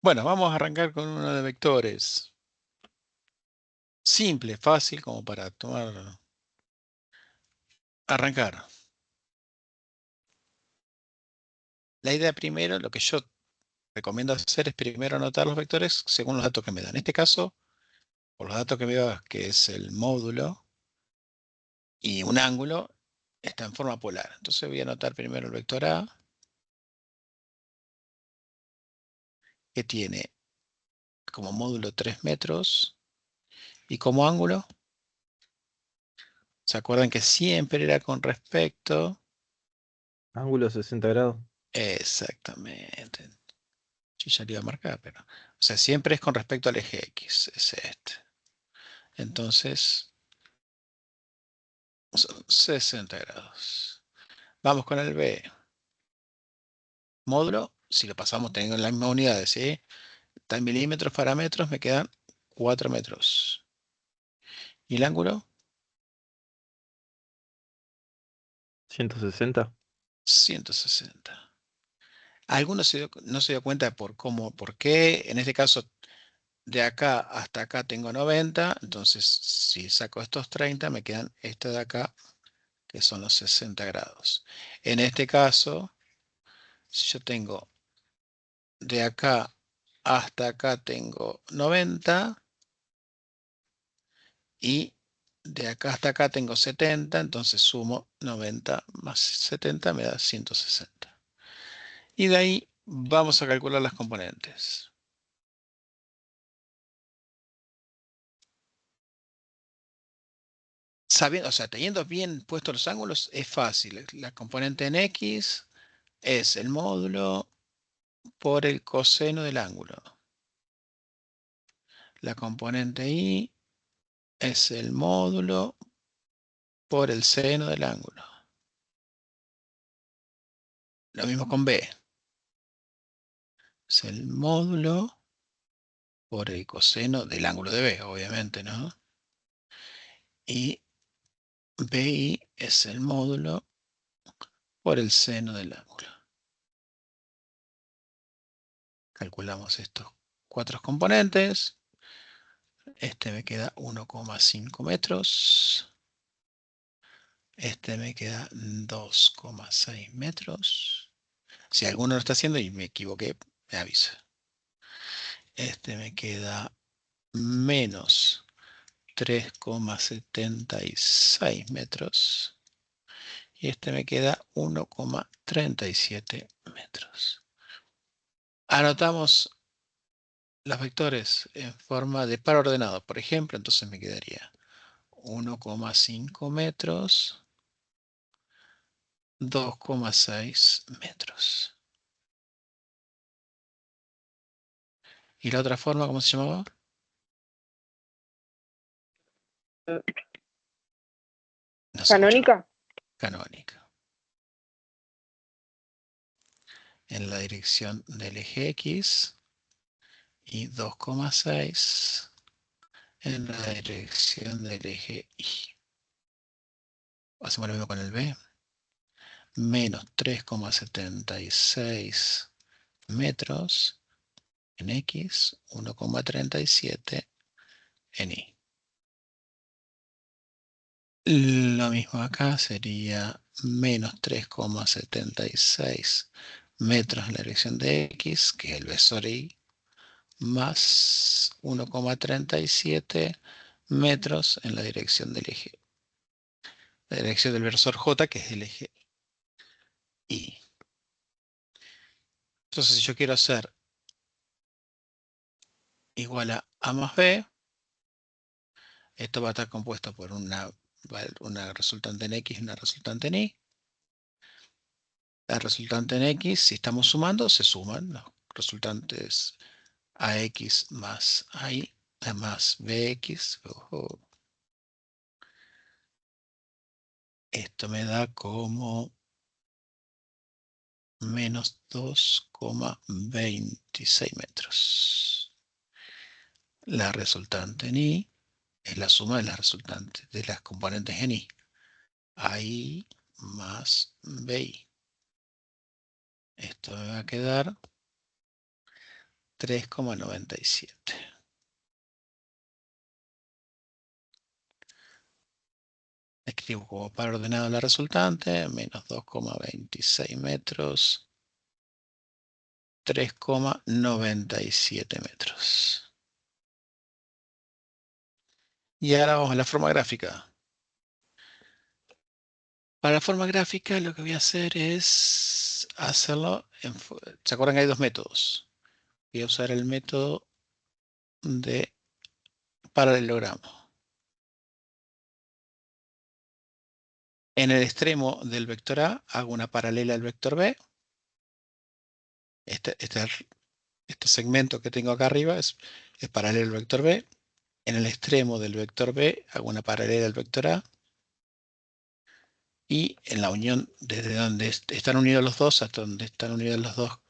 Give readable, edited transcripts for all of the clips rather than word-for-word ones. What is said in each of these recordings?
Bueno, vamos a arrancar con uno de vectores. Simple, fácil, como para arrancar. La idea primero, lo que yo recomiendo hacer es primero anotar los vectores según los datos que me dan. En este caso, por los datos que me da, que es el módulo y un ángulo, está en forma polar. Entonces voy a anotar primero el vector A, que tiene como módulo 3 metros y como ángulo, ¿se acuerdan que siempre era con respecto? Ángulo 60 grados. Exactamente. Yo ya lo iba a marcar, pero... O sea, siempre es con respecto al eje X, es este. Entonces, son 60 grados. Vamos con el B. Módulo, si lo pasamos teniendo las mismas unidades, ¿sí? Está en milímetros para metros, me quedan 4 metros. ¿Y el ángulo? 160. 160. Algunos no se dio cuenta por qué. En este caso, de acá hasta acá tengo 90. Entonces, si saco estos 30, me quedan este de acá, que son los 60 grados. En este caso, si yo tengo de acá hasta acá tengo 90 y de acá hasta acá tengo 70, entonces sumo 90 más 70 me da 160. Y de ahí vamos a calcular las componentes. Sabiendo, o sea, teniendo bien puestos los ángulos es fácil. La componente en X es el módulo por el coseno del ángulo. La componente Y es el módulo por el seno del ángulo. Lo mismo con B. Es el módulo por el coseno del ángulo de B, obviamente, ¿no? Y BI es el módulo por el seno del ángulo. Calculamos estos 4 componentes. Este me queda 1,5 metros. Este me queda 2,6 metros. Si alguno lo está haciendo y me equivoqué, me avisa. Este me queda menos 3,76 metros. Y este me queda 1,37 metros. Anotamos los vectores en forma de par ordenado, por ejemplo, entonces me quedaría 1,5 metros, 2,6 metros. ¿Y la otra forma cómo se llamaba? No se escuchaba. Canónica. Canónica. En la dirección del eje X y 2,6 en la dirección del eje Y. Hacemos lo mismo con el B. Menos 3,76 metros en X, 1,37 en Y. Lo mismo acá sería menos 3,76 metros en la dirección de X, que es el versor Y, más 1,37 metros en la dirección del eje. La dirección del versor J, que es el eje Y. Entonces, si yo quiero hacer igual a A más B, esto va a estar compuesto por una resultante en X y una resultante en Y. La resultante en X, si estamos sumando, se suman los resultantes AX más AI, más BX. Ojo. Esto me da como menos 2,26 metros. La resultante en Y es la suma de las resultantes de las componentes en Y. AI más BI. Esto me va a quedar 3,97. Escribo como par ordenado la resultante, menos 2,26 metros, 3,97 metros. Y ahora vamos a la forma gráfica. Para la forma gráfica lo que voy a hacer es hacerlo ¿se acuerdan que hay dos métodos? Voy a usar el método de paralelogramo. En el extremo del vector A hago una paralela al vector B. Este segmento que tengo acá arriba es paralelo al vector B. En el extremo del vector B hago una paralela al vector A. Y en la unión, desde donde están unidos los dos hasta donde están unidas las dos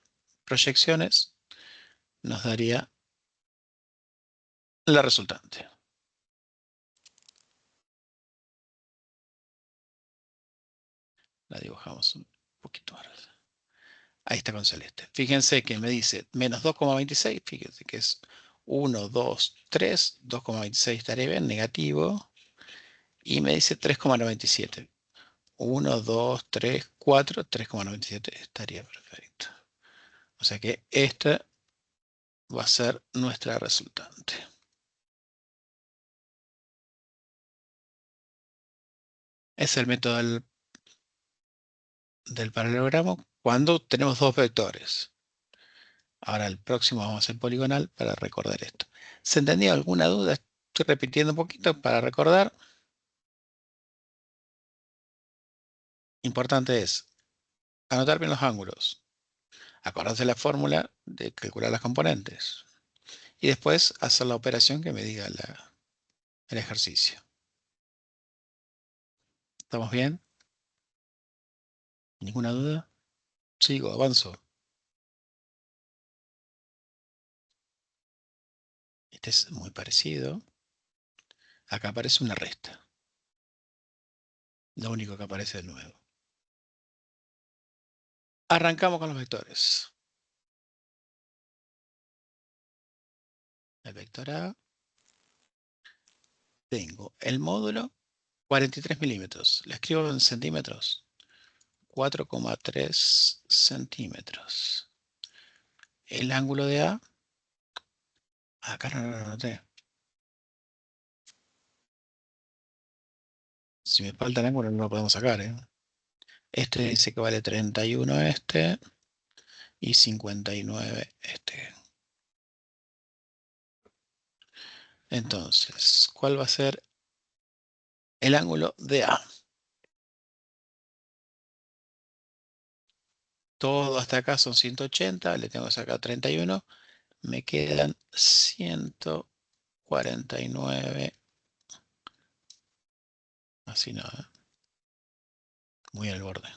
proyecciones, nos daría la resultante. La dibujamos un poquito más. Ahí está con celeste. Fíjense que me dice menos 2,26. Fíjense que es 1, 2, 3. 2,26 estaría bien, negativo. Y me dice 3,97. 1, 2, 3, 4. 3,97 estaría perfecto. O sea que esta va a ser nuestra resultante. Es el método del paralelogramo cuando tenemos dos vectores. Ahora el próximo vamos a hacer poligonal para recordar esto. ¿Se entendió alguna duda? Estoy repitiendo un poquito para recordar. Importante es anotar bien los ángulos, acordarse la fórmula de calcular las componentes y después hacer la operación que me diga el ejercicio. ¿Estamos bien? ¿Ninguna duda? Sigo, avanzo. Este es muy parecido. Acá aparece una resta. Lo único que aparece de nuevo. Arrancamos con los vectores. El vector A. Tengo el módulo 43 milímetros. Le escribo en centímetros. 4,3 centímetros. El ángulo de A. Acá no lo anoté. Si me falta el ángulo no lo podemos sacar, ¿eh? Este dice que vale 31 este y 59 este. Entonces, ¿cuál va a ser el ángulo de A? Todo hasta acá son 180, le tengo que sacar 31, me quedan 149. Así nada, muy al borde.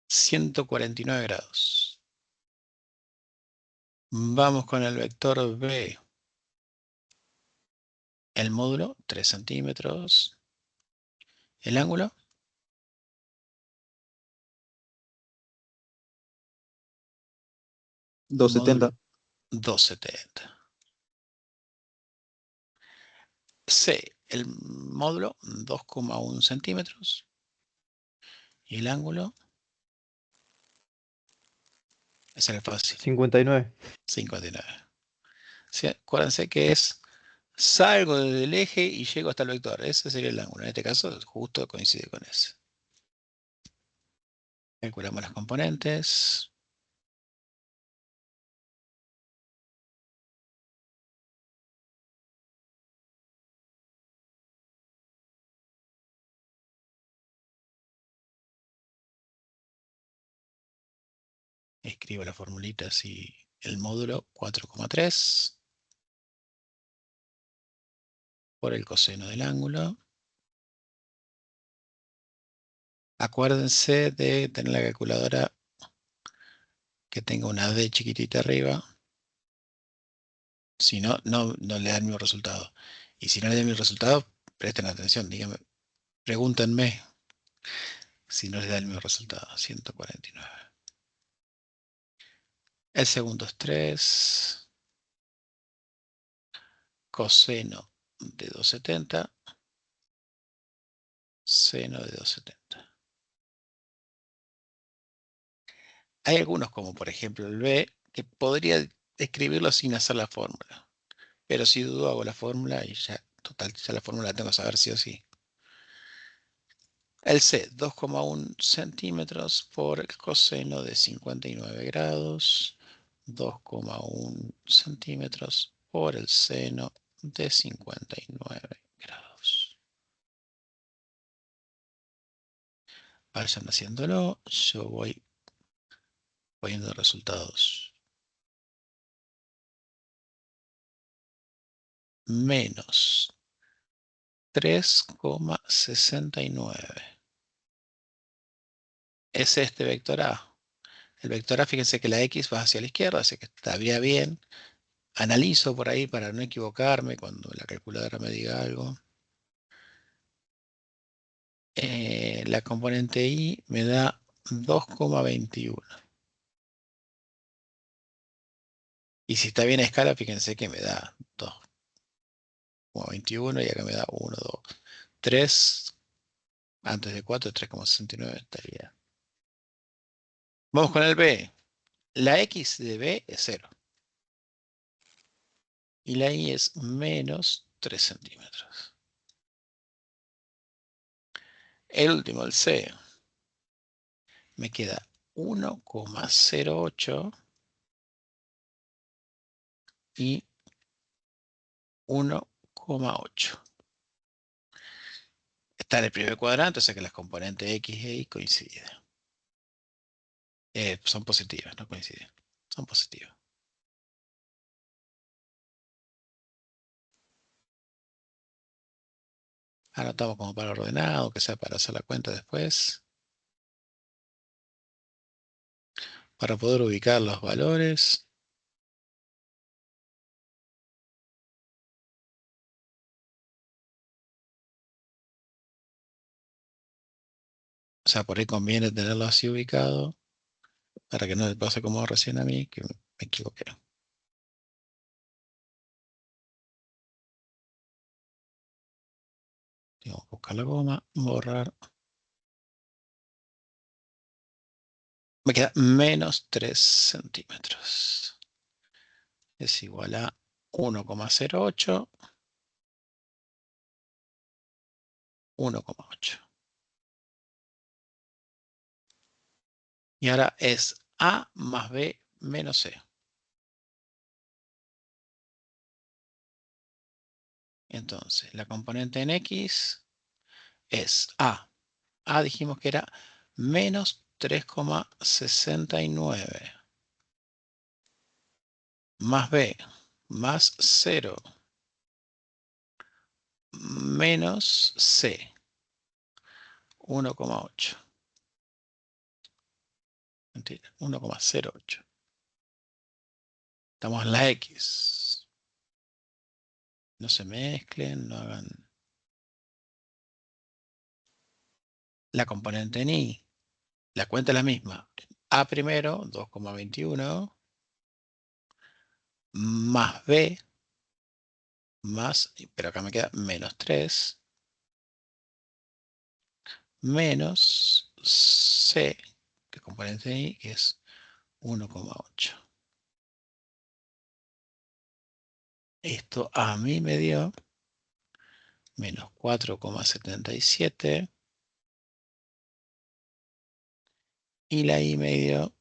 149 grados. Vamos con el vector B. El módulo, 3 centímetros. El ángulo, 270. módulo 270. C, el módulo 2,1 centímetros. Y el ángulo, ese era fácil, 59. 59. Sí, acuérdense que es salgo del eje y llego hasta el vector. Ese sería el ángulo. En este caso, justo coincide con ese. Calculamos las componentes. Escribo la formulita así. El módulo 4,3 por el coseno del ángulo. Acuérdense de tener la calculadora que tenga una D chiquitita arriba. Si no, no le dan mi resultado. Y si no le dan mi resultado, presten atención, díganme, pregúntenme. Si no les da el mismo resultado, 149. El segundo es 3. Coseno de 270. Seno de 270. Hay algunos, como por ejemplo el B, que podría escribirlo sin hacer la fórmula. Pero si dudo, hago la fórmula y ya, total, ya la fórmula la tengo que saber sí o sí. El C, 2,1 centímetros por el coseno de 59 grados. 2,1 centímetros por el seno de 59 grados. Vayan haciéndolo, yo voy poniendo resultados. Menos 3,69. Es este vector A. El vector A, fíjense que la X va hacia la izquierda, así que estaría bien. Analizo por ahí para no equivocarme cuando la calculadora me diga algo. La componente Y me da 2,21. Y si está bien a escala, fíjense que me da 2,21 y acá me da 1, 2, 3. Antes de 4, 3,69 estaría. Vamos con el B. La X de B es 0. Y la Y es menos 3 centímetros. El último, el C, me queda 1,08 y 1,8. Está en el primer cuadrante, o sea que las componentes X e Y coinciden. Son positivas, no coinciden. Son positivas. Anotamos como para ordenado, que sea para hacer la cuenta después. Para poder ubicar los valores. O sea, por ahí conviene tenerlo así ubicado para que no le pase como recién a mí, que me equivoqué. Tengo que buscar la goma, borrar. Me queda menos 3 centímetros. Es igual a 1,08, 1,8. Y ahora es A más B menos C. Entonces, la componente en X es A. A dijimos que era menos 3,69. Más B, más 0, menos C, 1,8. Mentira, 1,08. Estamos en la X. No se mezclen, no hagan la componente en Y. La cuenta es la misma. A primero, 2,21, más B, más, pero acá me queda menos 3, menos C, que componente de Y, que es 1,8. Esto a mí me dio menos 4,77 y la Y me dio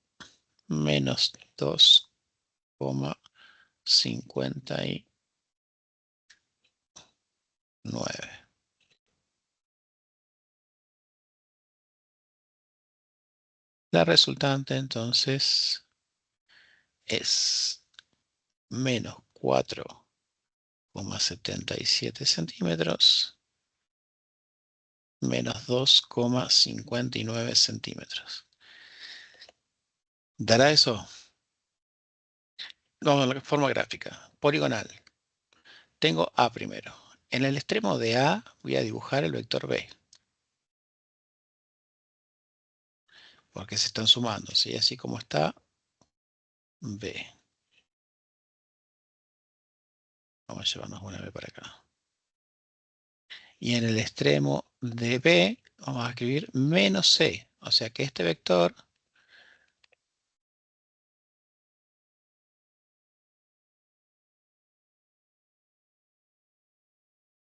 menos 2,59. La resultante entonces es menos 4,77 centímetros menos 2,59 centímetros. ¿Dará eso? Vamos a la forma gráfica. Poligonal. Tengo A primero. En el extremo de A voy a dibujar el vector B. porque se están sumando, ¿sí? Así como está B. Vamos a llevarnos una B para acá. Y en el extremo de B vamos a escribir menos C. O sea que este vector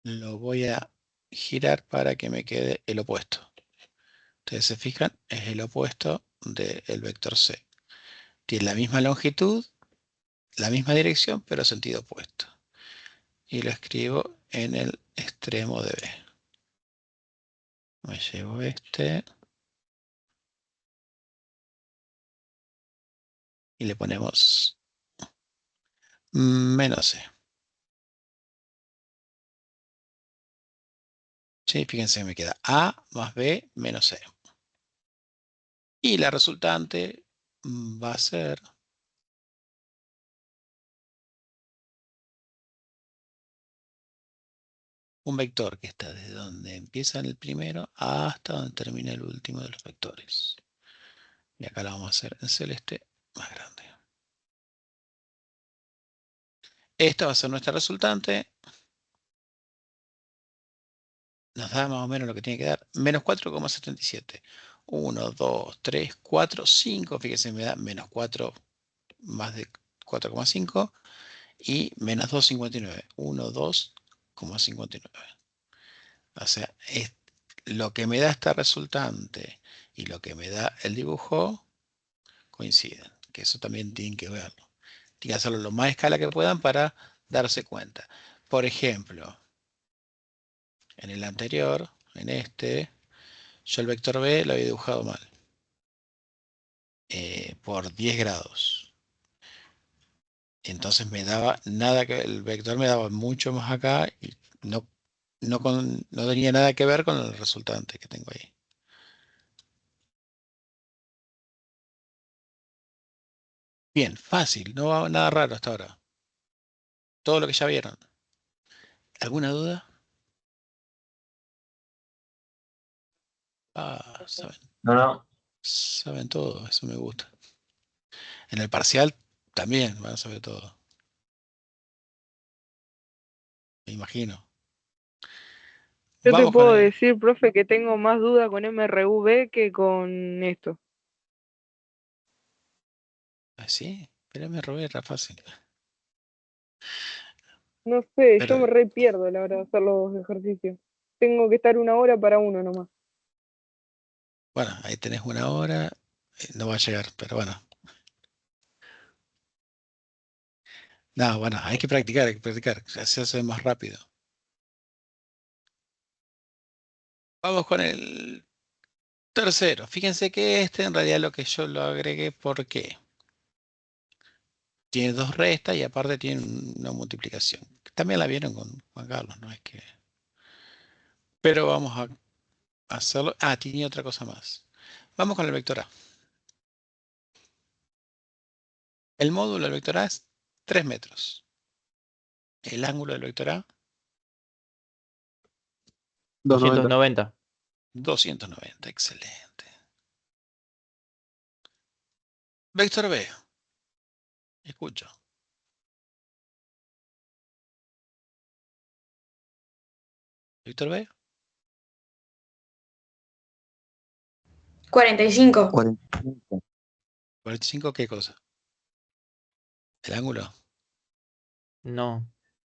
lo voy a girar para que me quede el opuesto. Ustedes se fijan, es el opuesto del vector C. Tiene la misma longitud, la misma dirección, pero sentido opuesto. Y lo escribo en el extremo de B. Me llevo este y le ponemos menos C. ¿Sí? Fíjense que me queda A más B menos C. Y la resultante va a ser un vector que está desde donde empieza el primero hasta donde termina el último de los vectores. Y acá la vamos a hacer en celeste más grande. Esta va a ser nuestra resultante. Nos da más o menos lo que tiene que dar. Menos 4,77. 1, 2, 3, 4, 5. Fíjense, me da menos 4 más de 4,5. Y menos 2,59. 1, 2,59. O sea, lo que me da esta resultante y lo que me da el dibujo coinciden. Que eso también tienen que verlo. Tienen que hacerlo lo más a escala que puedan para darse cuenta. Por ejemplo, en el anterior, en este, yo el vector B lo había dibujado mal. Por 10 grados. Entonces me daba nada que el vector me daba mucho más acá y no tenía nada que ver con el resultante que tengo ahí. Bien, fácil, no va nada raro hasta ahora. Todo lo que ya vieron. ¿Alguna duda? Ah, No, no. saben todo, eso me gusta. En el parcial también van a saber todo, me imagino. Yo te Vamos con puedo el... decir, profe, que tengo más duda con MRV que con esto. ¿Sí? Pero me robé, era fácil. No sé, Pero yo me re pierdo a la hora de hacer los ejercicios. Tengo que estar una hora para uno nomás. bueno, ahí tenés una hora. No va a llegar, pero bueno. No, bueno, hay que practicar, hay que practicar. Se hace más rápido. Vamos con el tercero. Fíjense que este en realidad lo que yo lo agregué porque tiene dos restas y aparte tiene una multiplicación. También la vieron con Juan Carlos, no es que... Pero vamos a hacerlo. Ah, tiene otra cosa más. Vamos con el vector A. El módulo del vector A es 3 metros. El ángulo del vector A, 290. 290. 290. Excelente. Vector B. Escucho. Vector B. 45. 45. 45, ¿qué cosa? ¿El ángulo? No,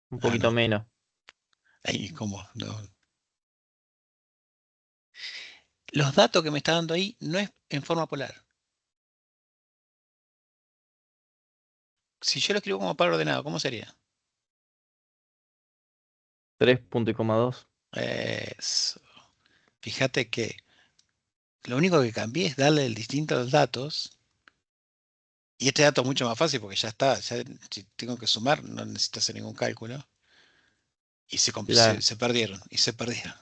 un Ah, poquito no. menos. Ahí, ¿cómo? No. Los datos que me está dando ahí no es en forma polar. Si yo lo escribo como par ordenado, ¿cómo sería? 3,2. Eso. Fíjate que lo único que cambié es darle el distintos datos. Y este dato es mucho más fácil porque ya está. Ya, si tengo que sumar, no necesito hacer ningún cálculo. Y Claro, se perdieron. Y se perdieron.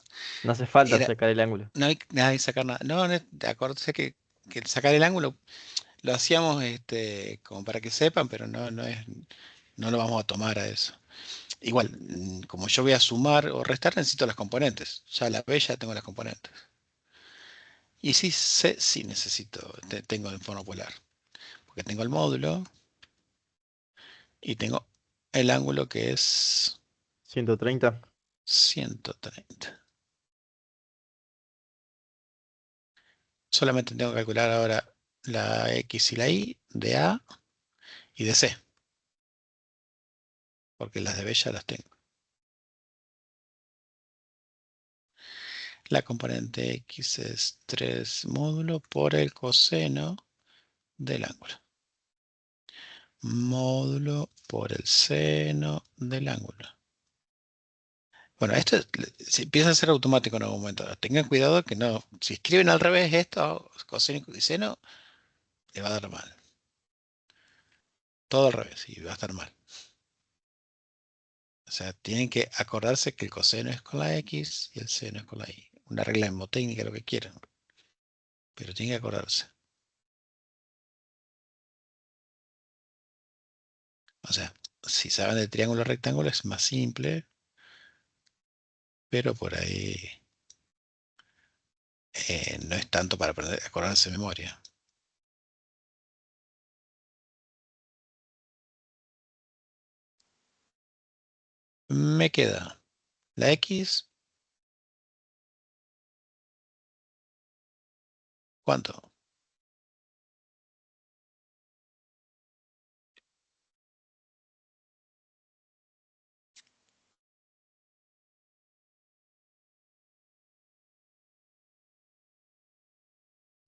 no hace falta Era, sacar el ángulo. no hay nada de sacar nada. No, no, acuérdense que sacar el ángulo lo hacíamos como para que sepan, pero no lo vamos a tomar a eso. Igual, como yo voy a sumar o restar, necesito las componentes. Ya la B ya tengo las componentes. Y sí sé si necesito, tengo en forma polar. Porque tengo el módulo y tengo el ángulo que es 130. 130. Solamente tengo que calcular ahora la X y la Y de A y de C. Porque las de B ya las tengo. La componente X es 3 módulo por el coseno del ángulo. Módulo por el seno del ángulo. Bueno, esto se empieza a ser automático en algún momento. Tengan cuidado que no, si escriben al revés esto, coseno y seno, le va a dar mal. Todo al revés y va a estar mal. O sea, tienen que acordarse que el coseno es con la X y el seno es con la Y. Una regla mnemotécnica, lo que quieran. Pero tienen que acordarse. O sea, si saben del triángulo rectángulo es más simple, pero por ahí no es tanto para aprender, acordarse de memoria. Me queda la X. ¿Cuánto?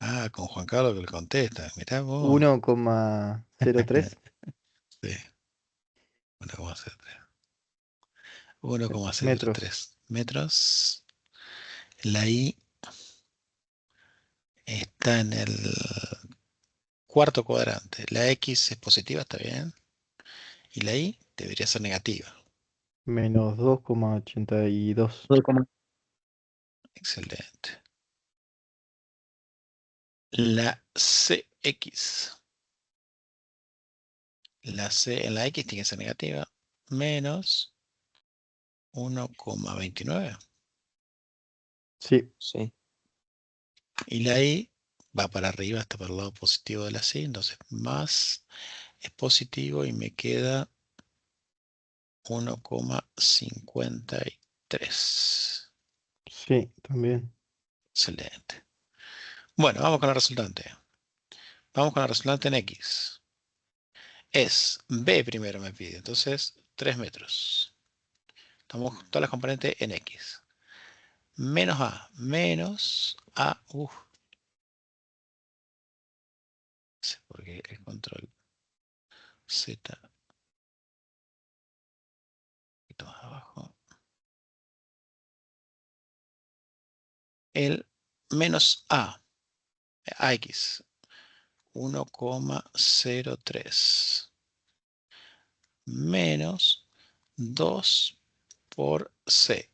Ah, con Juan Carlos que le contesta. Mirá vos. 1,03. Sí, 1,03. 1,03 metros. metros. La Y está en el cuarto cuadrante. La X es positiva, está bien. Y la Y debería ser negativa. Menos 2,82. Excelente. La CX. La C en la X tiene que ser negativa. Menos 1,29. Sí. Sí. Y la Y va para arriba hasta para el lado positivo de la C. Entonces más es positivo y me queda 1,53. Sí, también. Excelente. Bueno, vamos con la resultante. Vamos con la resultante en X. Es B primero me pide. Entonces 3 metros. Estamos todas las componentes en X. Menos A. Menos A. No sé por qué el control Z. Un poquito más abajo. El menos A. AX. 1,03. Menos 2 por C.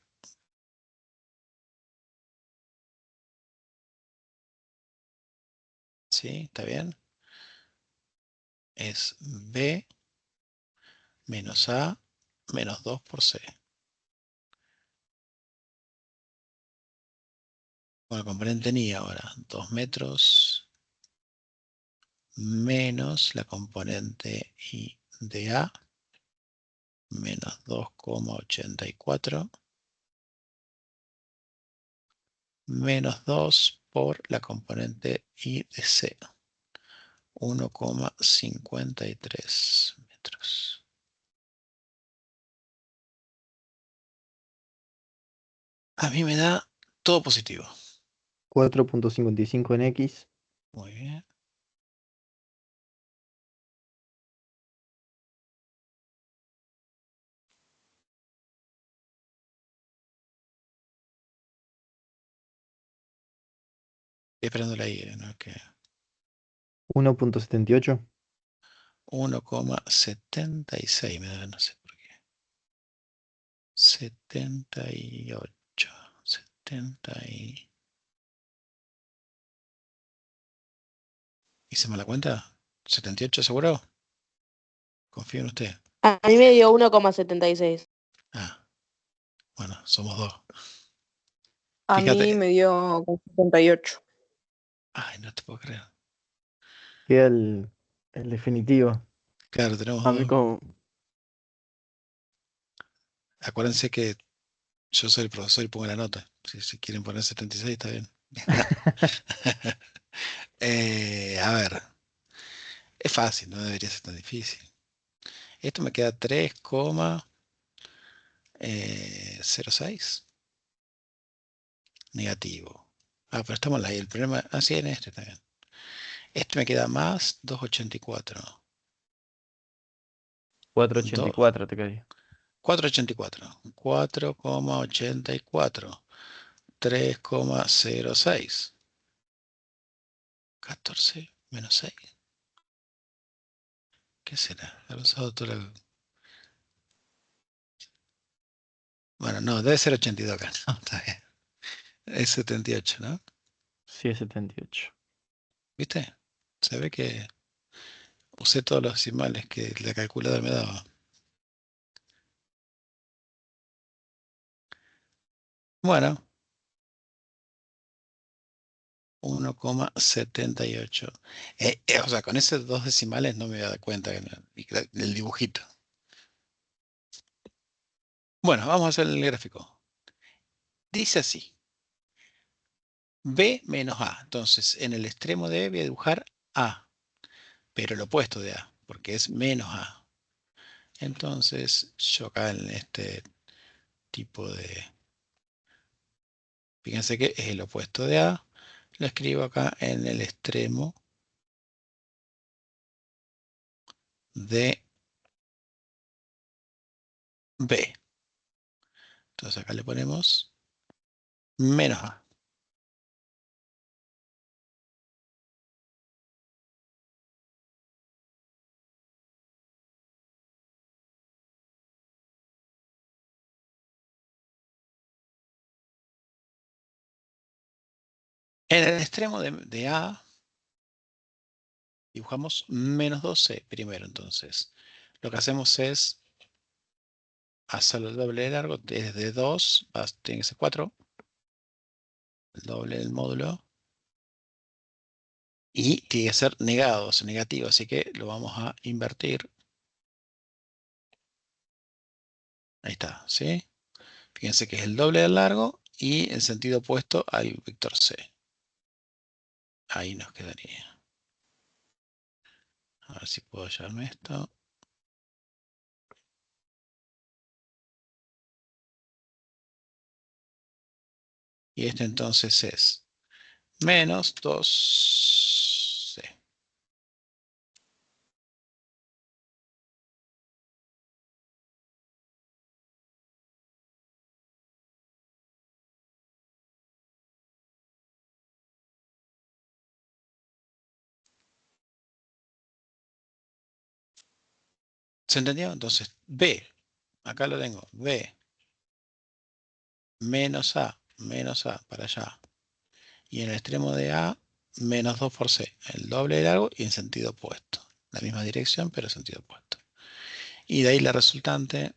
¿Sí? ¿Está bien? Es B menos A menos 2 por C. Bueno, componente Ni ahora. 2 metros menos la componente I de A menos 2,84 menos 2 por la componente I de C. 1,53 metros. A mí me da todo positivo. 4,55 en X. Muy bien. Estoy esperando la I, ¿no? Que 1,78. 1,76 me da, no sé por qué. 78. 70 y... ¿Hice mala cuenta? ¿78 seguro? Confío en usted. A mí me dio 1,76. Ah, bueno, somos dos. A mí Fíjate, me dio 78. Ay, no te puedo creer. Queda el definitivo. Claro, tenemos A mí dos. como... Acuérdense que yo soy el profesor y pongo la nota. Si quieren poner 76, está bien. A ver, es fácil, no debería ser tan difícil. Esto me queda 3,06 negativo. Ah, pero estamos ahí. El problema, sí, en este también. Este me queda más 2,84. 484 te cae. 4,84. 4,84. 3,06. 14 menos 6. ¿Qué será? Habrá usado toda la... Bueno, no, debe ser 82 acá. No, está bien. Es 78, ¿no? Sí, es 78. ¿Viste? Se ve que usé todos los decimales que la calculadora me daba. Bueno, 1,78. O sea, con esos dos decimales no me voy a dar cuenta del dibujito. Bueno, vamos a hacer el gráfico. Dice así. B menos A. Entonces, en el extremo de B voy a dibujar A, pero el opuesto de A, porque es menos A. Entonces, yo acá en este tipo de... Fíjense que es el opuesto de A. Lo escribo acá en el extremo de B. Entonces acá le ponemos menos A. En el extremo de A dibujamos menos 12 primero. Entonces, lo que hacemos es hacerlo el doble de largo. Desde 2 tiene que ser 4. El doble del módulo. Y tiene que ser negado, o sea, negativo. Así que lo vamos a invertir. Ahí está, ¿sí? Fíjense que es el doble del largo y en sentido opuesto al vector C. Ahí nos quedaría. A ver si puedo hallarme esto. Y este entonces es menos 2C. ¿Se entendió? Entonces, B, acá lo tengo, B, menos A para allá. Y en el extremo de A, menos 2 por C, el doble de largo y en sentido opuesto. La misma dirección, pero en sentido opuesto. Y de ahí la resultante,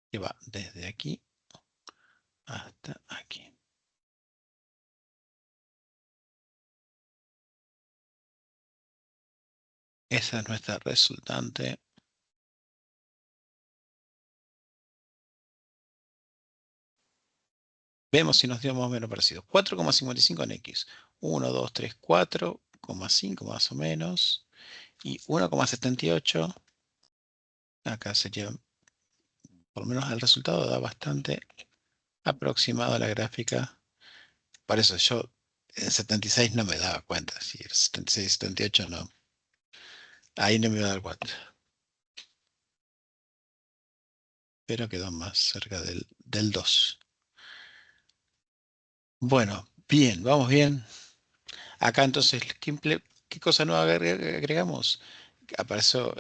que va desde aquí hasta aquí. Esa es nuestra resultante. Vemos si nos dio más o menos parecido. 4,55 en X. 1, 2, 3, 4,5 más o menos. Y 1,78. Acá sería, por lo menos el resultado da bastante aproximado a la gráfica. Por eso yo en 76 no me daba cuenta. Si era 76, 78 no. Ahí no me iba a dar cuenta. Pero quedó más cerca del 2. Bueno, bien, vamos bien. Acá entonces, ¿qué cosa nueva agregamos? Apareció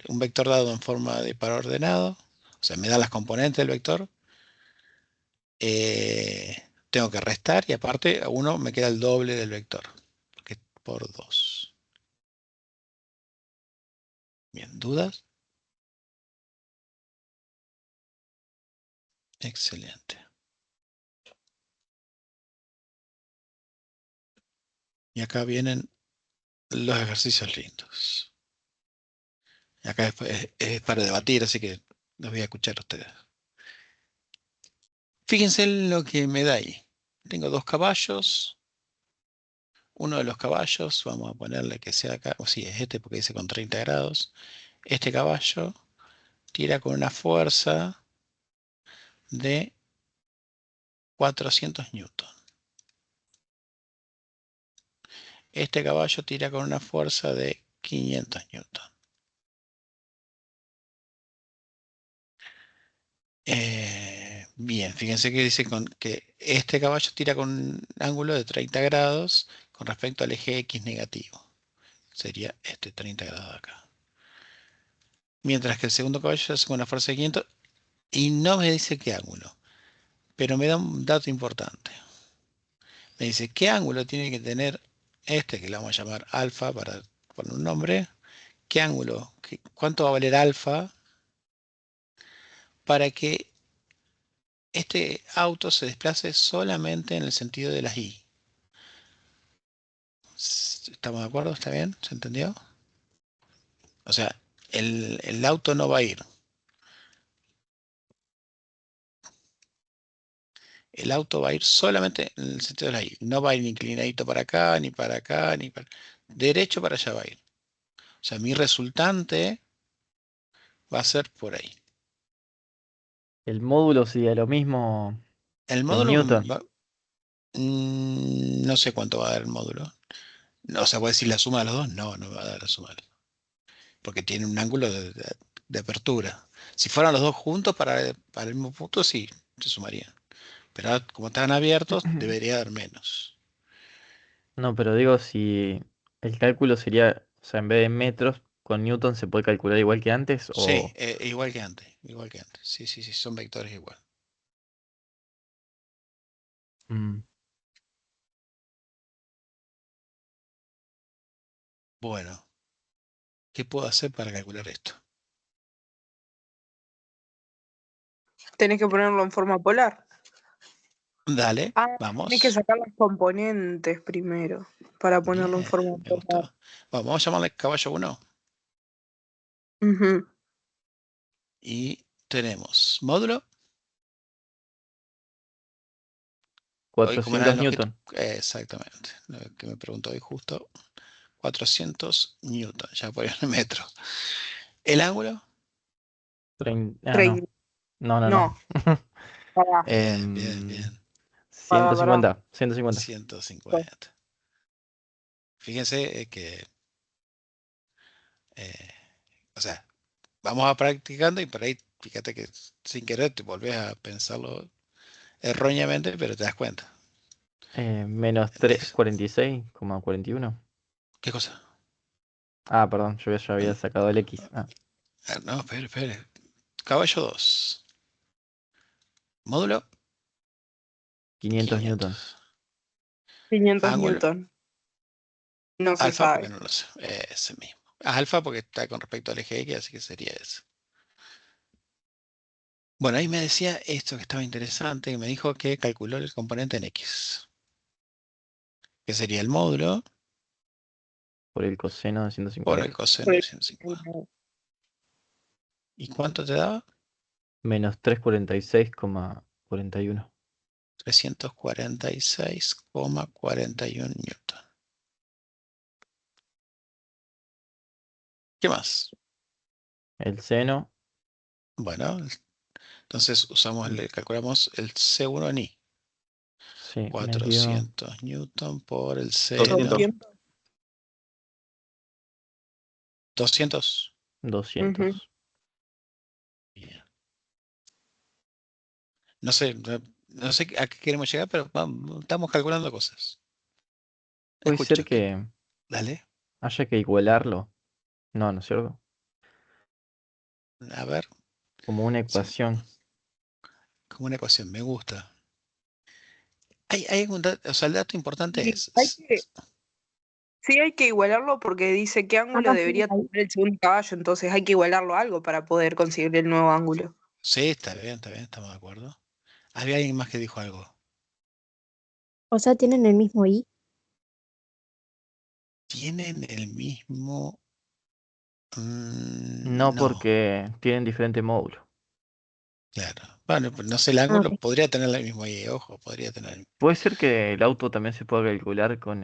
un vector dado en forma de par ordenado. O sea, me da las componentes del vector. Tengo que restar y aparte a uno me queda el doble del vector. Que es por 2. Bien, ¿dudas? Excelente. Y acá vienen los ejercicios lindos. Y acá es para debatir, así que los voy a escuchar a ustedes. Fíjense en lo que me da ahí. Tengo 2 caballos. Uno de los caballos, vamos a ponerle que sea acá, o sí, es este porque dice con 30 grados. Este caballo tira con una fuerza de 400 newton. Este caballo tira con una fuerza de 500 newton. Bien, fíjense que dice que este caballo tira con un ángulo de 30 grados con respecto al eje X negativo. Sería este 30 grados de acá. Mientras que el segundo caballo hace con una fuerza de 500 y no me dice qué ángulo. Pero me da un dato importante. Me dice qué ángulo tiene que tener este, que le vamos a llamar alfa para poner un nombre. ¿Qué ángulo? ¿Cuánto va a valer alfa para que este auto se desplace solamente en el sentido de las Y? ¿Estamos de acuerdo? ¿Está bien? ¿Se entendió? O sea, el auto no va a ir. El auto va a ir solamente en el sentido de las Y. No va a ir ni inclinadito para acá, ni para acá, ni para... Derecho para allá va a ir. O sea, mi resultante va a ser por ahí. El módulo sería lo mismo El en módulo Newton. no sé cuánto va a dar el módulo. No, o sea, voy a decir la suma de los dos. No, no me va a dar la suma de los dos. Porque tiene un ángulo de apertura. Si fueran los dos juntos para el mismo punto, sí, se sumarían. Pero ahora, como están abiertos, debería dar menos. No, pero digo si el cálculo sería, o sea, en vez de metros, con Newton se puede calcular igual que antes Sí, o... igual que antes. Igual que antes. Sí, sí, sí, son vectores igual. Mm, Bueno, ¿qué puedo hacer para calcular esto? Tenés que ponerlo en forma polar. Dale, Ah, tenés que vamos. sacar los componentes primero para ponerlo en Bien, forma me polar. gustó. Vamos a llamarle caballo 1. Ujú. Y tenemos módulo. Hoy, como era 400 el longitud, Newton. exactamente, lo que me preguntó hoy justo, 400 newton, ya por el metro. ¿El ángulo? Ah, no. 30. No, no, no. No, pará, Bien, bien, bien. 150. 150. 150. Fíjense que, eh, o sea, vamos a practicando y por ahí, fíjate que sin querer te volvés a pensarlo erróneamente, pero te das cuenta. Menos Entonces, 346,41. ¿qué cosa? Ah, perdón, yo ya había sacado el X. Ah, No, espere, espere. Caballo 2. Módulo 500 Newton. 500. 500 Ángulo newton. No se alfa porque sabe. no lo sé. Ese mismo. Alfa porque está con respecto al eje X, así que sería ese. Bueno, ahí me decía esto que estaba interesante, que me dijo que calculó el componente en X, que sería el módulo Por el coseno de por 150. el coseno de 150. ¿Y cuánto te daba? Menos 346,41. 346,41 newton. ¿Qué más? El seno. Bueno, entonces calculamos el C1 en I. Sí, me dio 400 newton por el seno. 200. 200. 200. 200. Bien. No sé, no sé a qué queremos llegar, pero estamos calculando cosas. Puede ser Escucho. que Dale, haya que igualarlo. No, ¿no es cierto? a ver. Como una Sí, ecuación. como una ecuación, me gusta. Hay algún dato, o sea, el dato importante Sí, es, sí, hay que igualarlo porque dice qué ángulo debería tener el segundo caballo, entonces hay que igualarlo a algo para poder conseguir el nuevo ángulo. sí, está bien, estamos de acuerdo. Había alguien más que dijo algo. O sea, tienen el mismo I. tienen el mismo... No, no, porque tienen diferente módulo. claro. Bueno, pues no sé, el ángulo podría tener el mismo ahí, ojo, podría tener. ¿Puede ser que el auto también se pueda calcular con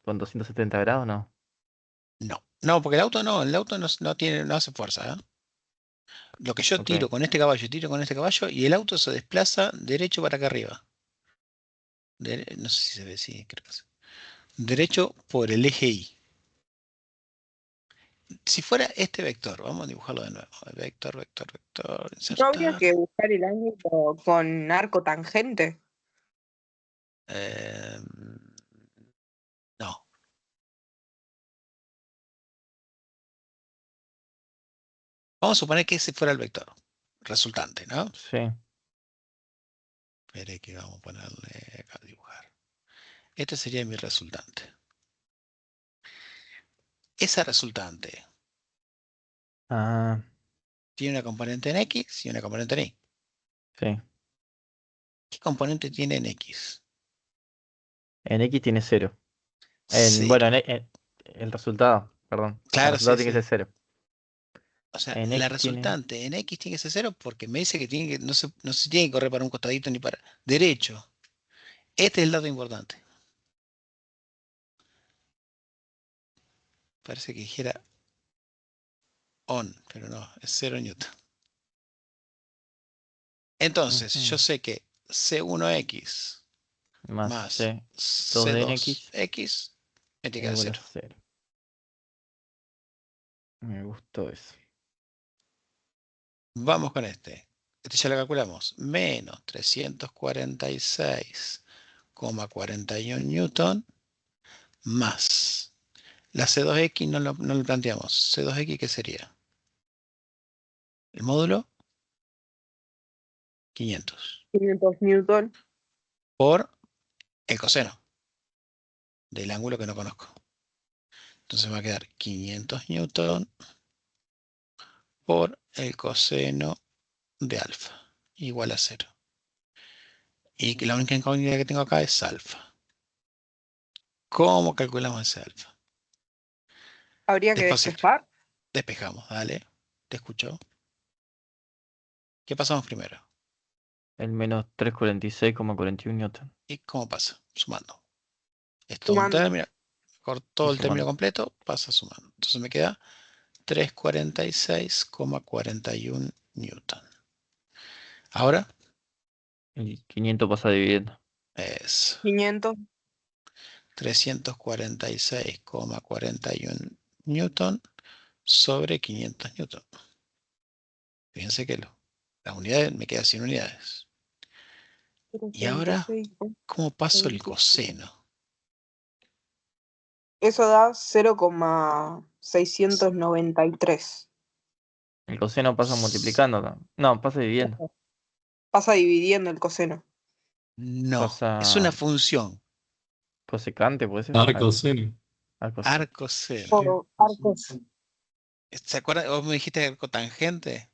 270 grados, no? No, no, porque el auto no tiene, no hace fuerza, ¿eh? Lo que yo Ok. tiro con este caballo, tiro con este caballo, y el auto se desplaza derecho para acá arriba. No sé si se ve, sí, creo que sí. Derecho por el eje Y. Si fuera este vector, vamos a dibujarlo de nuevo. Vector, vector, vector, ¿No habría insertar. que buscar el ángulo con arco tangente? Eh, no. Vamos a suponer que ese fuera el vector resultante, ¿no? Sí. Espere que vamos a ponerle acá a dibujar. Este sería mi resultante. Esa resultante Ah, tiene una componente en X y una componente en Y. sí. ¿Qué componente tiene en X? En X tiene 0. Bueno, 0. el resultado, perdón. El Claro, resultado sí, tiene sí. que ser 0. O sea, En la X tiene... resultante en X tiene que ser 0 porque me dice que, no se tiene que correr para un costadito ni para derecho. Este es el dato importante. Parece que dijera on, pero no, es 0 newton. Entonces, yo Ujú. sé que C1X Más más C2D en X C2X me tiene que dar igual a 0. 0. Me gustó eso. Vamos con este. Este ya lo calculamos. Menos 346,41 newton más. La C2X no lo planteamos. C2X, ¿qué sería? El módulo 500 500 newton. por el coseno del ángulo que no conozco. Entonces me va a quedar 500 newton por el coseno de alfa igual a 0. Y que la única incógnita que tengo acá es alfa. ¿Cómo calculamos ese alfa? Habría que Despacio, despejar. despejamos, dale. Te escucho. ¿Qué pasamos primero? El menos 346,41 newton. ¿Y cómo pasa? Sumando. Es todo un Sumando. término. Y Todo el término sumando. completo pasa sumando. Entonces me queda 346,41 newton. Ahora Y 500 pasa dividiendo. es 500. 346,41 newton sobre 500 newton. Fíjense que las unidades me quedan sin unidades. Y ahora, 346. ¿cómo paso el coseno? Eso da 0,693. El coseno pasa multiplicando, ¿no? No, pasa dividiendo. Pasa dividiendo el coseno. No, es una Pasa función. cosecante, puede ser. Arcoseno. Arcoseno. Arcoseno. O arcos. ¿Se acuerdan? ¿Vos me dijiste arcotangente?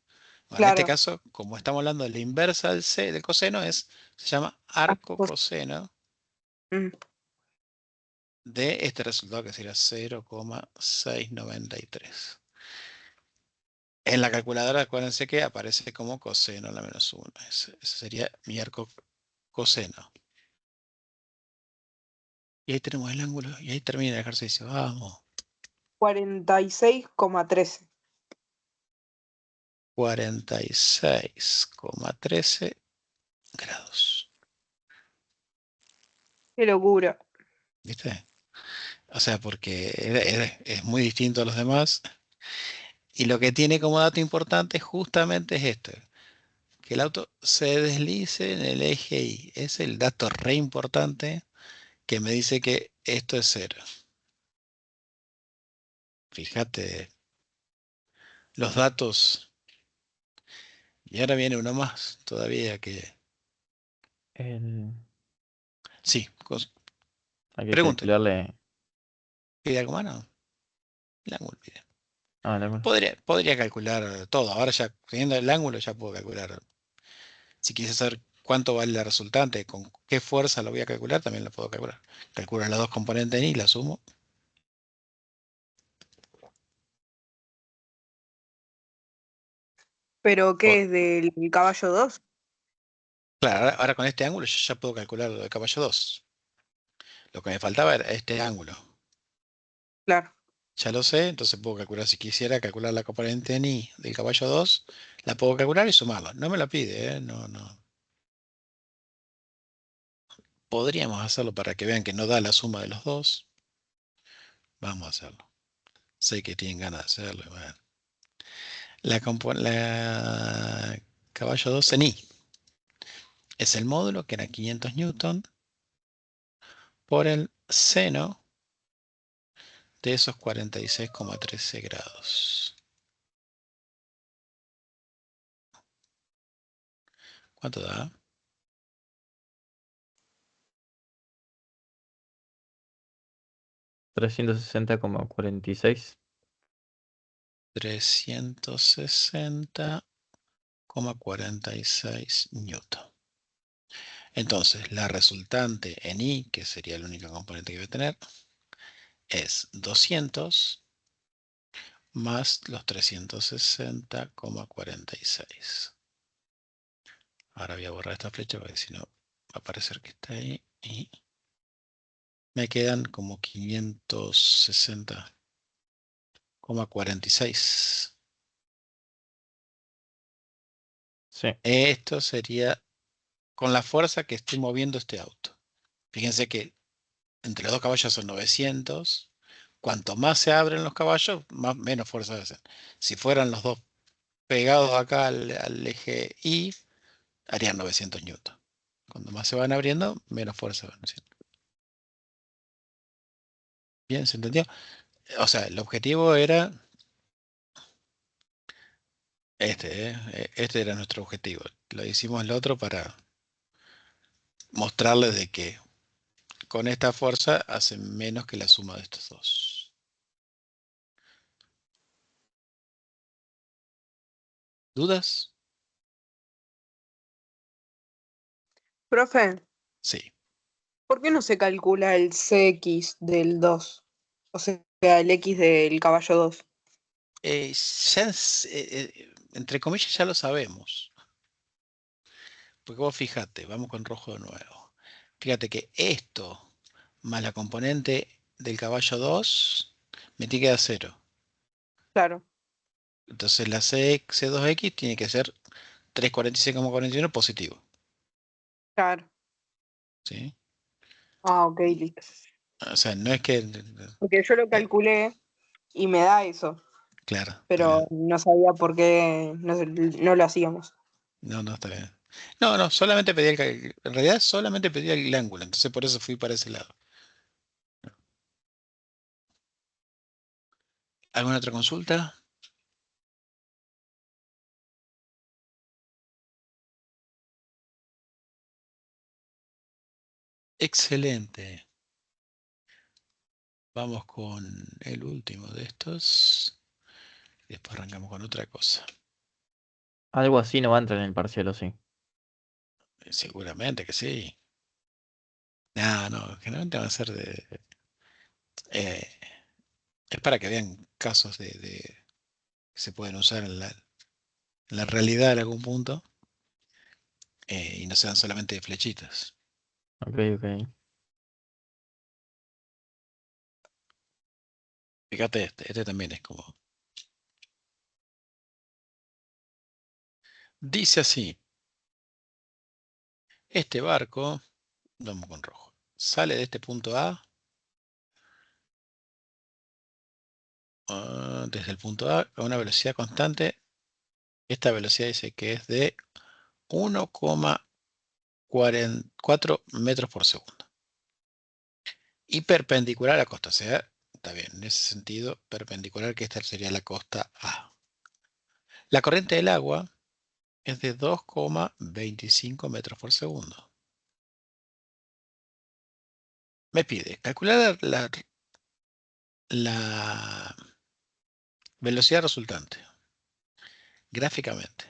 Bueno, en este Claro. caso, como estamos hablando de la inversa del coseno, se llama arco Arcos. coseno Mm. de este resultado que sería 0,693. En la calculadora, acuérdense que aparece como coseno a la menos 1. Ese sería mi arco coseno. Y ahí tenemos el ángulo y ahí termina el ejercicio. Vamos. 46,13. 46,13 grados. Qué locura. ¿Viste? O sea, porque es muy distinto a los demás. Y lo que tiene como dato importante justamente es esto. Que el auto se deslice en el eje Y. Es el dato re importante que me dice que esto es 0. Fíjate los datos. Y ahora viene uno más todavía que... El... Sí, Hay que pregunte. calcularle. ¿Pide algo más? No. El ángulo pide. Ah, el ángulo. Podría calcular todo. Ahora ya, teniendo el ángulo, ya puedo calcular. Si quieres saber cuánto vale la resultante, con qué fuerza lo voy a calcular, también lo puedo calcular. Calculo las dos componentes y la sumo. ¿Pero O- qué es del caballo 2? claro, ahora con este ángulo yo ya puedo calcular lo del caballo 2. Lo que me faltaba era este ángulo. Claro. Ya lo sé, entonces puedo calcular, si quisiera calcular la componente en I del caballo 2, la puedo calcular y sumarla. No me la pide, ¿eh? No, no. Podríamos hacerlo para que vean que no da la suma de los dos. Vamos a hacerlo. Sé que tienen ganas de hacerlo. Bueno. La caballo 2 en I es el módulo, que era 500 newton, por el seno de esos 46,13 grados. ¿Cuánto da? 360,46. 360,46 newton. Entonces, la resultante en I, que sería el único componente que voy a tener, es 200 más los 360,46. Ahora voy a borrar esta flecha porque si no va a aparecer que está ahí. Y me quedan como 560,46. Sí, Esto sería con la fuerza que estoy moviendo este auto. Fíjense que entre los dos caballos son 900. Cuanto más se abren los caballos, menos fuerza hacen. Si fueran los dos pegados acá al eje Y, harían 900 newton. Cuando más se van abriendo, menos fuerza van haciendo. Bien, ¿se entendió? O sea, el objetivo era este, este era nuestro objetivo. Lo hicimos el otro para mostrarles de que con esta fuerza hacen menos que la suma de estos dos. ¿Dudas? Profe, Sí. ¿por qué no se calcula el CX del 2? O sea, el X del caballo 2. Entre comillas ya lo sabemos. Porque vos fíjate, vamos con rojo de nuevo. Fíjate que esto más la componente del caballo 2 me tiene que dar 0. Claro, Entonces la C2X tiene que ser 346,41 positivo. claro. ¿Sí? Ah, ok, listo. O sea, no es que... Porque yo lo eh, calculé y me da eso, claro, está pero bien. no sabía por qué no lo hacíamos. No, no, está bien. No, no, solamente pedí en realidad solamente pedí el ángulo, entonces por eso fui para ese lado. ¿Alguna otra consulta? Excelente. Vamos con el último de estos. Y después arrancamos con otra cosa. algo así no va a entrar en el parcial, ¿o sí? Seguramente que sí. No, no, generalmente van a ser de... eh, es para que vean casos que se pueden usar en la realidad en algún punto y no sean solamente de flechitas. Ok, ok. Fíjate este también es como... Dice así, este barco, vamos con rojo, sale de este punto A, desde el punto A a una velocidad constante. Esta velocidad dice que es de 1,4 metros por segundo. Y perpendicular a la costa, o sea, está bien, en ese sentido, perpendicular, que esta sería la costa A. La corriente del agua es de 2,25 metros por segundo. Me pide calcular la velocidad resultante gráficamente,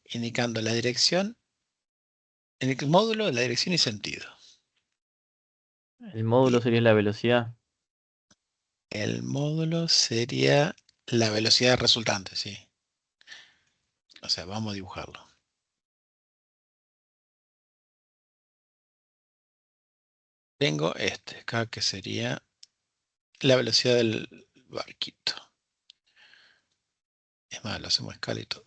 indicando la dirección, en el módulo de la dirección y sentido. El módulo Y sería la velocidad. el módulo sería la velocidad resultante, sí. O sea, vamos a dibujarlo. Tengo este acá que sería la velocidad del barquito. Es más, lo hacemos a escala y todo.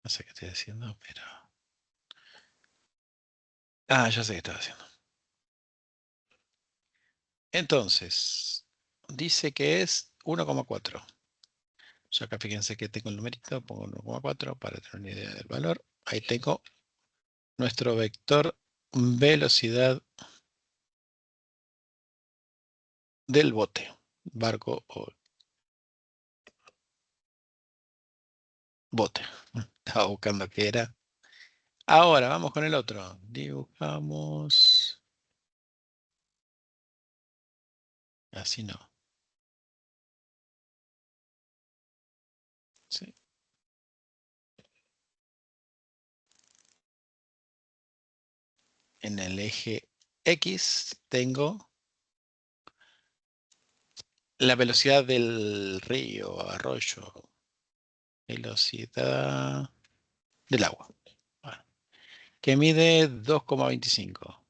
No sé qué estoy haciendo, pero... Ah, ya sé qué estaba haciendo. Entonces, dice que es 1,4. Yo acá fíjense que tengo el numerito, pongo 1,4 para tener una idea del valor. Ahí tengo nuestro vector velocidad del bote, barco o bote. Estaba buscando qué era. Ahora vamos con el otro. Dibujamos. Así no. Sí. En el eje X tengo la velocidad del río, arroyo, velocidad del agua. Bueno, que mide 2,25.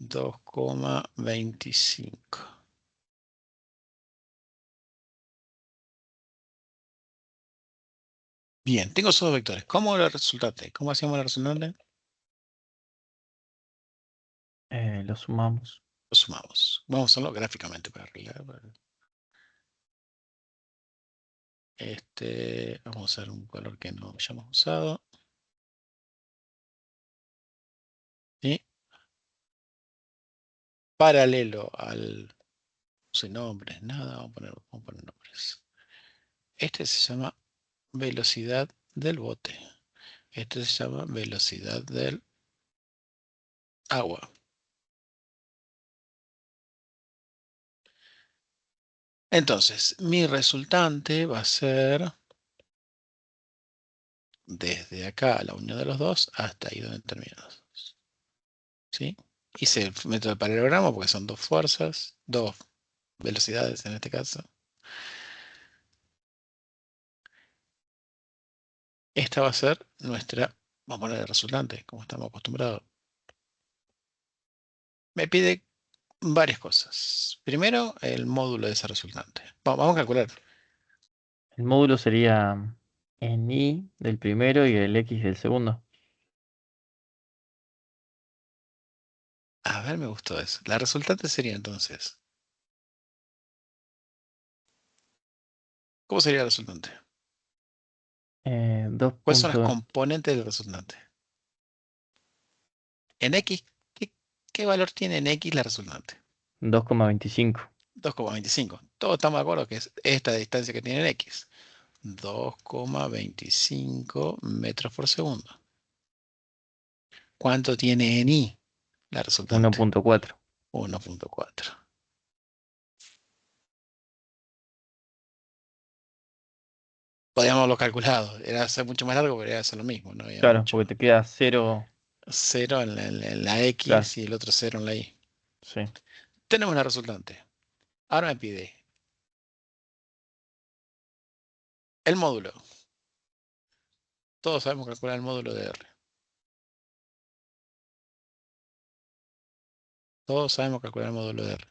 2,25. Bien, tengo esos dos vectores. ¿Cómo lo resultante? ¿Cómo hacemos la resultante? Lo sumamos. Lo sumamos. Vamos a hacerlo gráficamente para arreglar. Vamos a usar un color que no hayamos usado. ¿Sí? Paralelo al... No sé nombres, nada. Vamos a poner nombres. Este se llama velocidad del bote. Este se llama velocidad del agua. Entonces, mi resultante va a ser desde acá a la unión de los dos hasta ahí donde terminamos. ¿Sí? Hice el método de paralelogramo porque son dos fuerzas, dos velocidades en este caso. Esta va a ser nuestra, vamos a poner el resultante, como estamos acostumbrados. Me pide varias cosas. Primero, el módulo de ese resultante. Vamos a calcular. El módulo sería en y del primero y el x del segundo. A ver, me gustó eso. La resultante sería entonces. ¿Cómo sería el resultante? Dos ¿Cuáles son las punto- componentes del resultante? En X, ¿qué valor tiene en X la resultante? 2,25. 2,25. Todos estamos de acuerdo que es esta distancia que tiene en X. 2,25 metros por segundo. ¿Cuánto tiene en Y la resultante? 1,4. 1,4. Podríamos haberlo calculado. Era hacer mucho más largo, pero era hacer lo mismo. No había Claro, mucho. porque te queda 0. 0 en la Claro, X y el otro 0 en la Y. sí. Tenemos la resultante. Ahora me pide el módulo. Todos sabemos calcular el módulo de R. Todos sabemos calcular el módulo de R.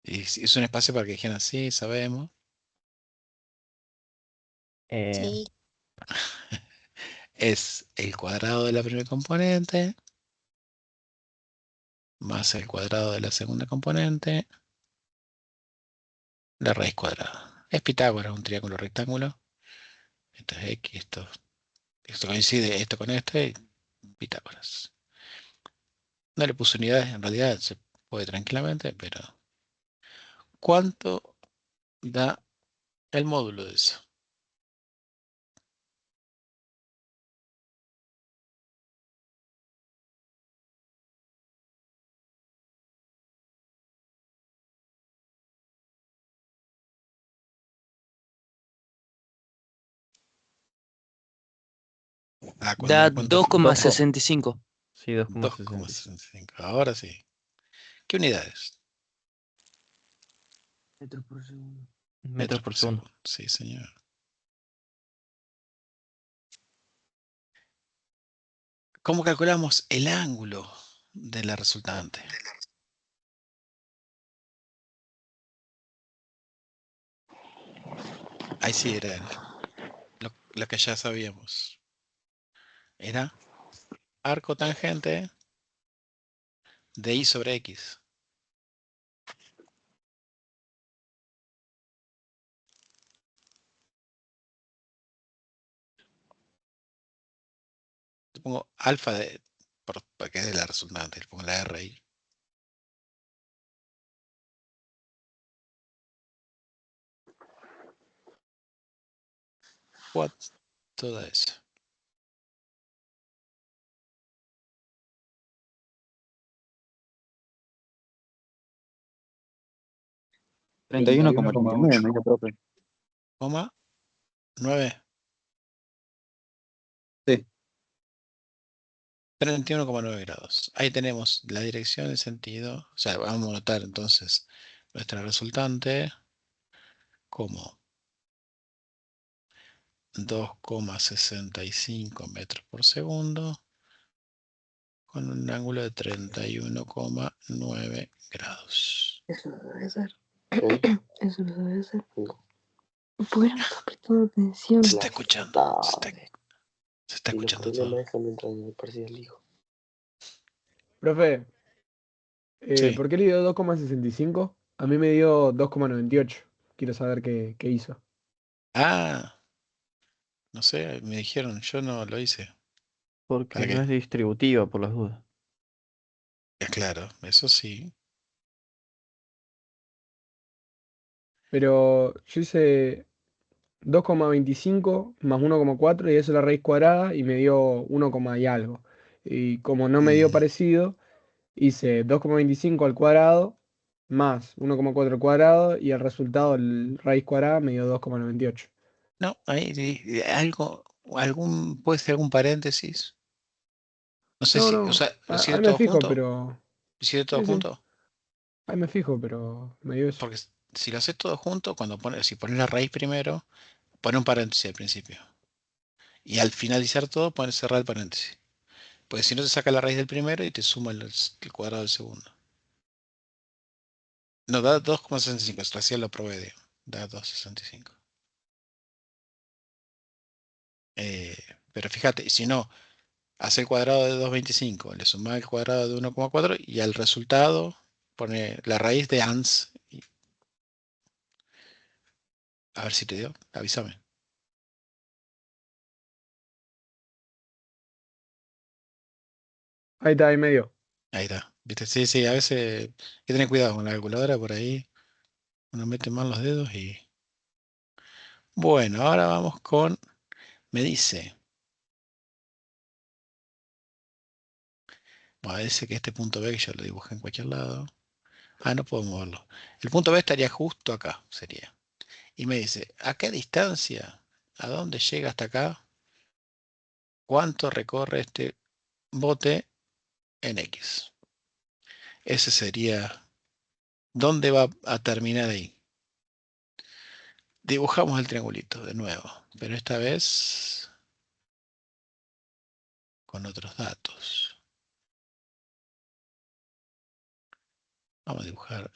Y es un espacio para que dijeran, sí, sabemos. Eh, Sí. Es el cuadrado de la primera componente más el cuadrado de la segunda componente, la raíz cuadrada. Es Pitágoras, un triángulo rectángulo. Esto es X, esto coincide esto con esto y Pitágoras. No le puse unidades, en realidad se puede tranquilamente, pero ¿cuánto da el módulo de eso? Ah, cuando Da me cuento 2,65 Sí, 2,65. 2,65. Ahora sí. ¿Qué unidades? metros por segundo. Metros por segundo. Sí, señor. ¿Cómo calculamos el ángulo de la resultante? Ahí sí era lo que ya sabíamos. Era arco tangente de y sobre x. Le pongo alfa porque es de la resultante. Le pongo la R ahí. What? Todo eso. Treinta y uno coma 39, me dijo, profe. Coma 9. Sí. 31,9 grados. Ahí tenemos la dirección, el sentido. O sea, vamos a notar entonces nuestra resultante como 2,65 metros por segundo con un ángulo de 31,9 grados. Eso no debe ser. Eso no debe ser. ¿Por qué no estás prestando atención? Se está escuchando. Se está escuchando todo. Profe, Sí. ¿por qué le dio 2,65? A mí me dio 2,98. Quiero saber qué hizo. Ah, no sé, me dijeron, yo no lo hice. Porque ¿Para no qué? es distributiva, por las dudas. Claro, eso sí. Pero yo hice 2,25 más 1,4 y eso es la raíz cuadrada y me dio 1, y algo. Y como no me dio Mm, parecido, hice 2,25 al cuadrado más 1,4 al cuadrado y el resultado, la raíz cuadrada, me dio 2,98. No, ahí puede ser algún paréntesis. No sé No, si, o no, sea, ¿lo hiciste ahí me todo fijo, junto? pero... ¿Lo hiciste todo Sí, sí, junto? ahí me fijo, pero me dio eso. Porque si lo haces todo junto, si pones la raíz primero, pone un paréntesis al principio. Y al finalizar todo, pones cerrar el paréntesis. Porque si no te saca la raíz del primero y te suma el cuadrado del segundo. No, da 2,65. Recién lo probé, digo. Da 2,65. Pero fíjate, si no, hace el cuadrado de 2,25, le suma el cuadrado de 1,4 y al resultado pone la raíz de ans. A ver si te dio, avísame. Ahí está, ahí me dio. Ahí está. ¿Viste? Sí, sí, a veces hay que tener cuidado con la calculadora por ahí. Uno mete mal los dedos y... Bueno, ahora vamos con... Me dice... Bueno, dice que este punto B, que yo lo dibujé en cualquier lado. Ah, no puedo moverlo. El punto B estaría justo acá, sería. Y me dice, ¿a qué distancia? ¿A dónde llega hasta acá? ¿Cuánto recorre este bote en X? Ese sería... ¿Dónde va a terminar ahí? Dibujamos el triangulito de nuevo, pero esta vez con otros datos. Vamos a dibujar.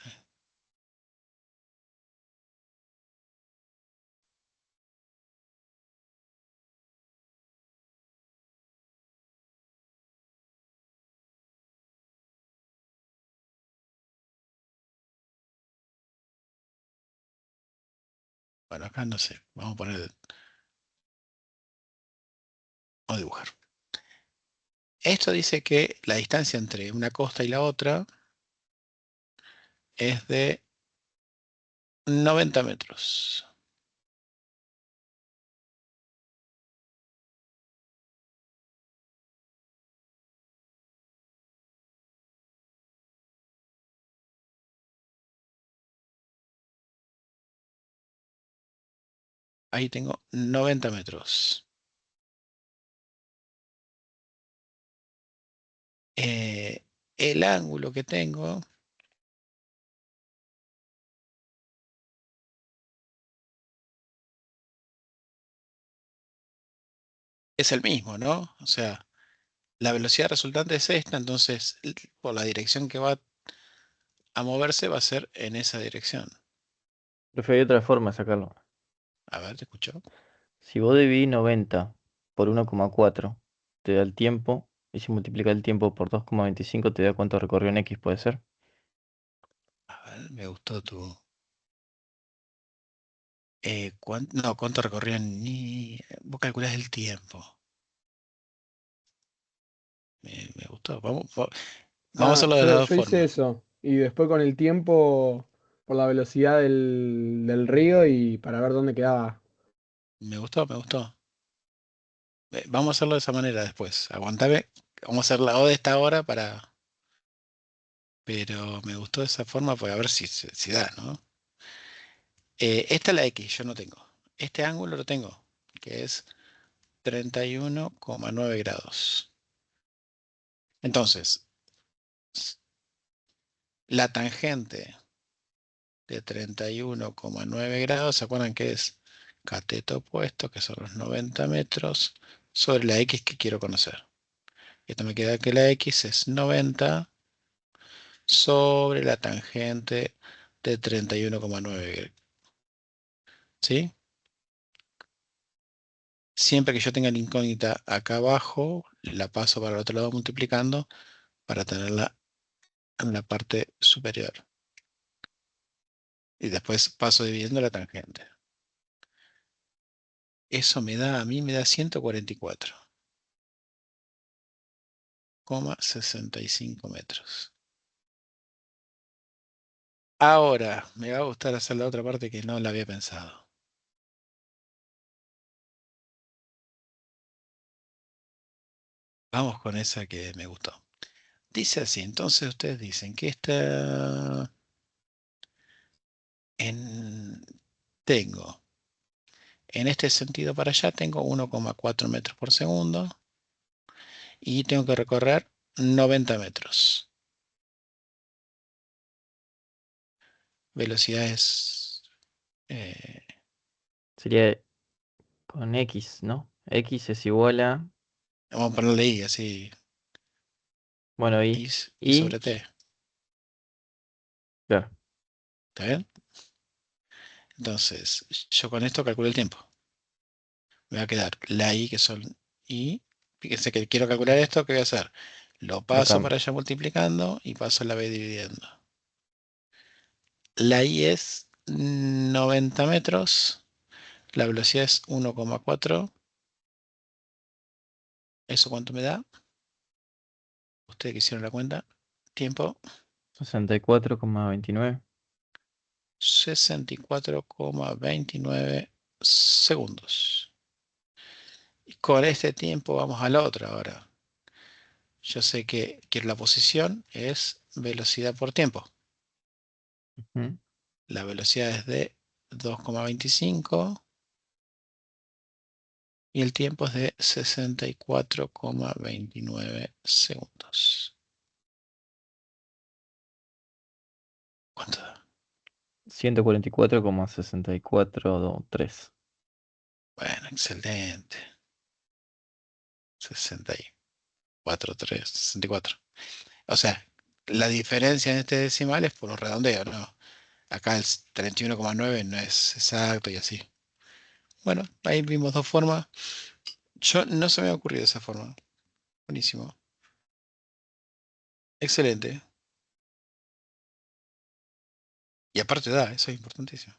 Bueno, acá no sé. Vamos a poner... Vamos a dibujar. Esto dice que la distancia entre una costa y la otra es de 90 metros. Ahí tengo 90 metros. el ángulo que tengo es el mismo, ¿no? O sea, la velocidad resultante es esta, entonces por la dirección que va a moverse va a ser en esa dirección. Profe, hay otra forma de sacarlo. A ver, ¿te escucho? Si vos dividís 90 por 1,4, te da el tiempo. Y si multiplicas el tiempo por 2,25, te da cuánto recorrió en X, ¿puede ser? A ver, me gustó tu... no, ¿cuánto recorrió ni... Vos calculás el tiempo. Me gustó. Vamos a hacerlo de las dos Yo hice formas. eso. Y después con el tiempo, por la velocidad del río y para ver dónde quedaba. Me gustó, me gustó. Vamos a hacerlo de esa manera después. Aguantame. Vamos a hacer la O de esta hora para... Pero me gustó de esa forma, pues a ver si da, ¿no? Esta es la X, yo no tengo. Este ángulo lo tengo, que es 31,9 grados. Entonces, la tangente de 31,9 grados, ¿se acuerdan que es cateto opuesto, que son los 90 metros, sobre la X que quiero conocer? Esto me queda que la X es 90 sobre la tangente de 31,9. ¿Sí? Siempre que yo tenga la incógnita acá abajo, la paso para el otro lado multiplicando para tenerla en la parte superior. Y después paso dividiendo la tangente. Eso a mí me da 144,65 metros. Ahora, me va a gustar hacer la otra parte que no la había pensado. Vamos con esa que me gustó. Dice así, entonces ustedes dicen que tengo, en este sentido para allá, tengo 1,4 metros por segundo y tengo que recorrer 90 metros. Velocidades, Sería con X, ¿no? X es igual a... vamos a ponerle I así, Bueno, I, I y sobre T, claro, ¿está bien? Entonces, yo con esto calculo el tiempo. Me va a quedar la I que son I. Fíjense que quiero calcular esto, ¿qué voy a hacer? Lo lo paso cambio. para allá multiplicando y paso la B dividiendo. La I es 90 metros. La velocidad es 1,4. ¿Eso cuánto me da? Ustedes que hicieron la cuenta. Tiempo 64,29. 64,29 segundos. Y con este tiempo vamos al otro ahora. Yo sé que quiero la posición, es velocidad por tiempo. Ujú. La velocidad es de 2,25 y el tiempo es de 64,29 segundos. ¿Cuánto da? 144,643. Bueno, excelente. 64,3, 64. O sea, la diferencia en este decimal es por los redondeos, ¿no? Acá el 31,9 no es exacto y así. Bueno, ahí vimos dos formas. Yo no se me ha ocurrido esa forma. Buenísimo. Excelente. Y aparte da, eso es importantísimo.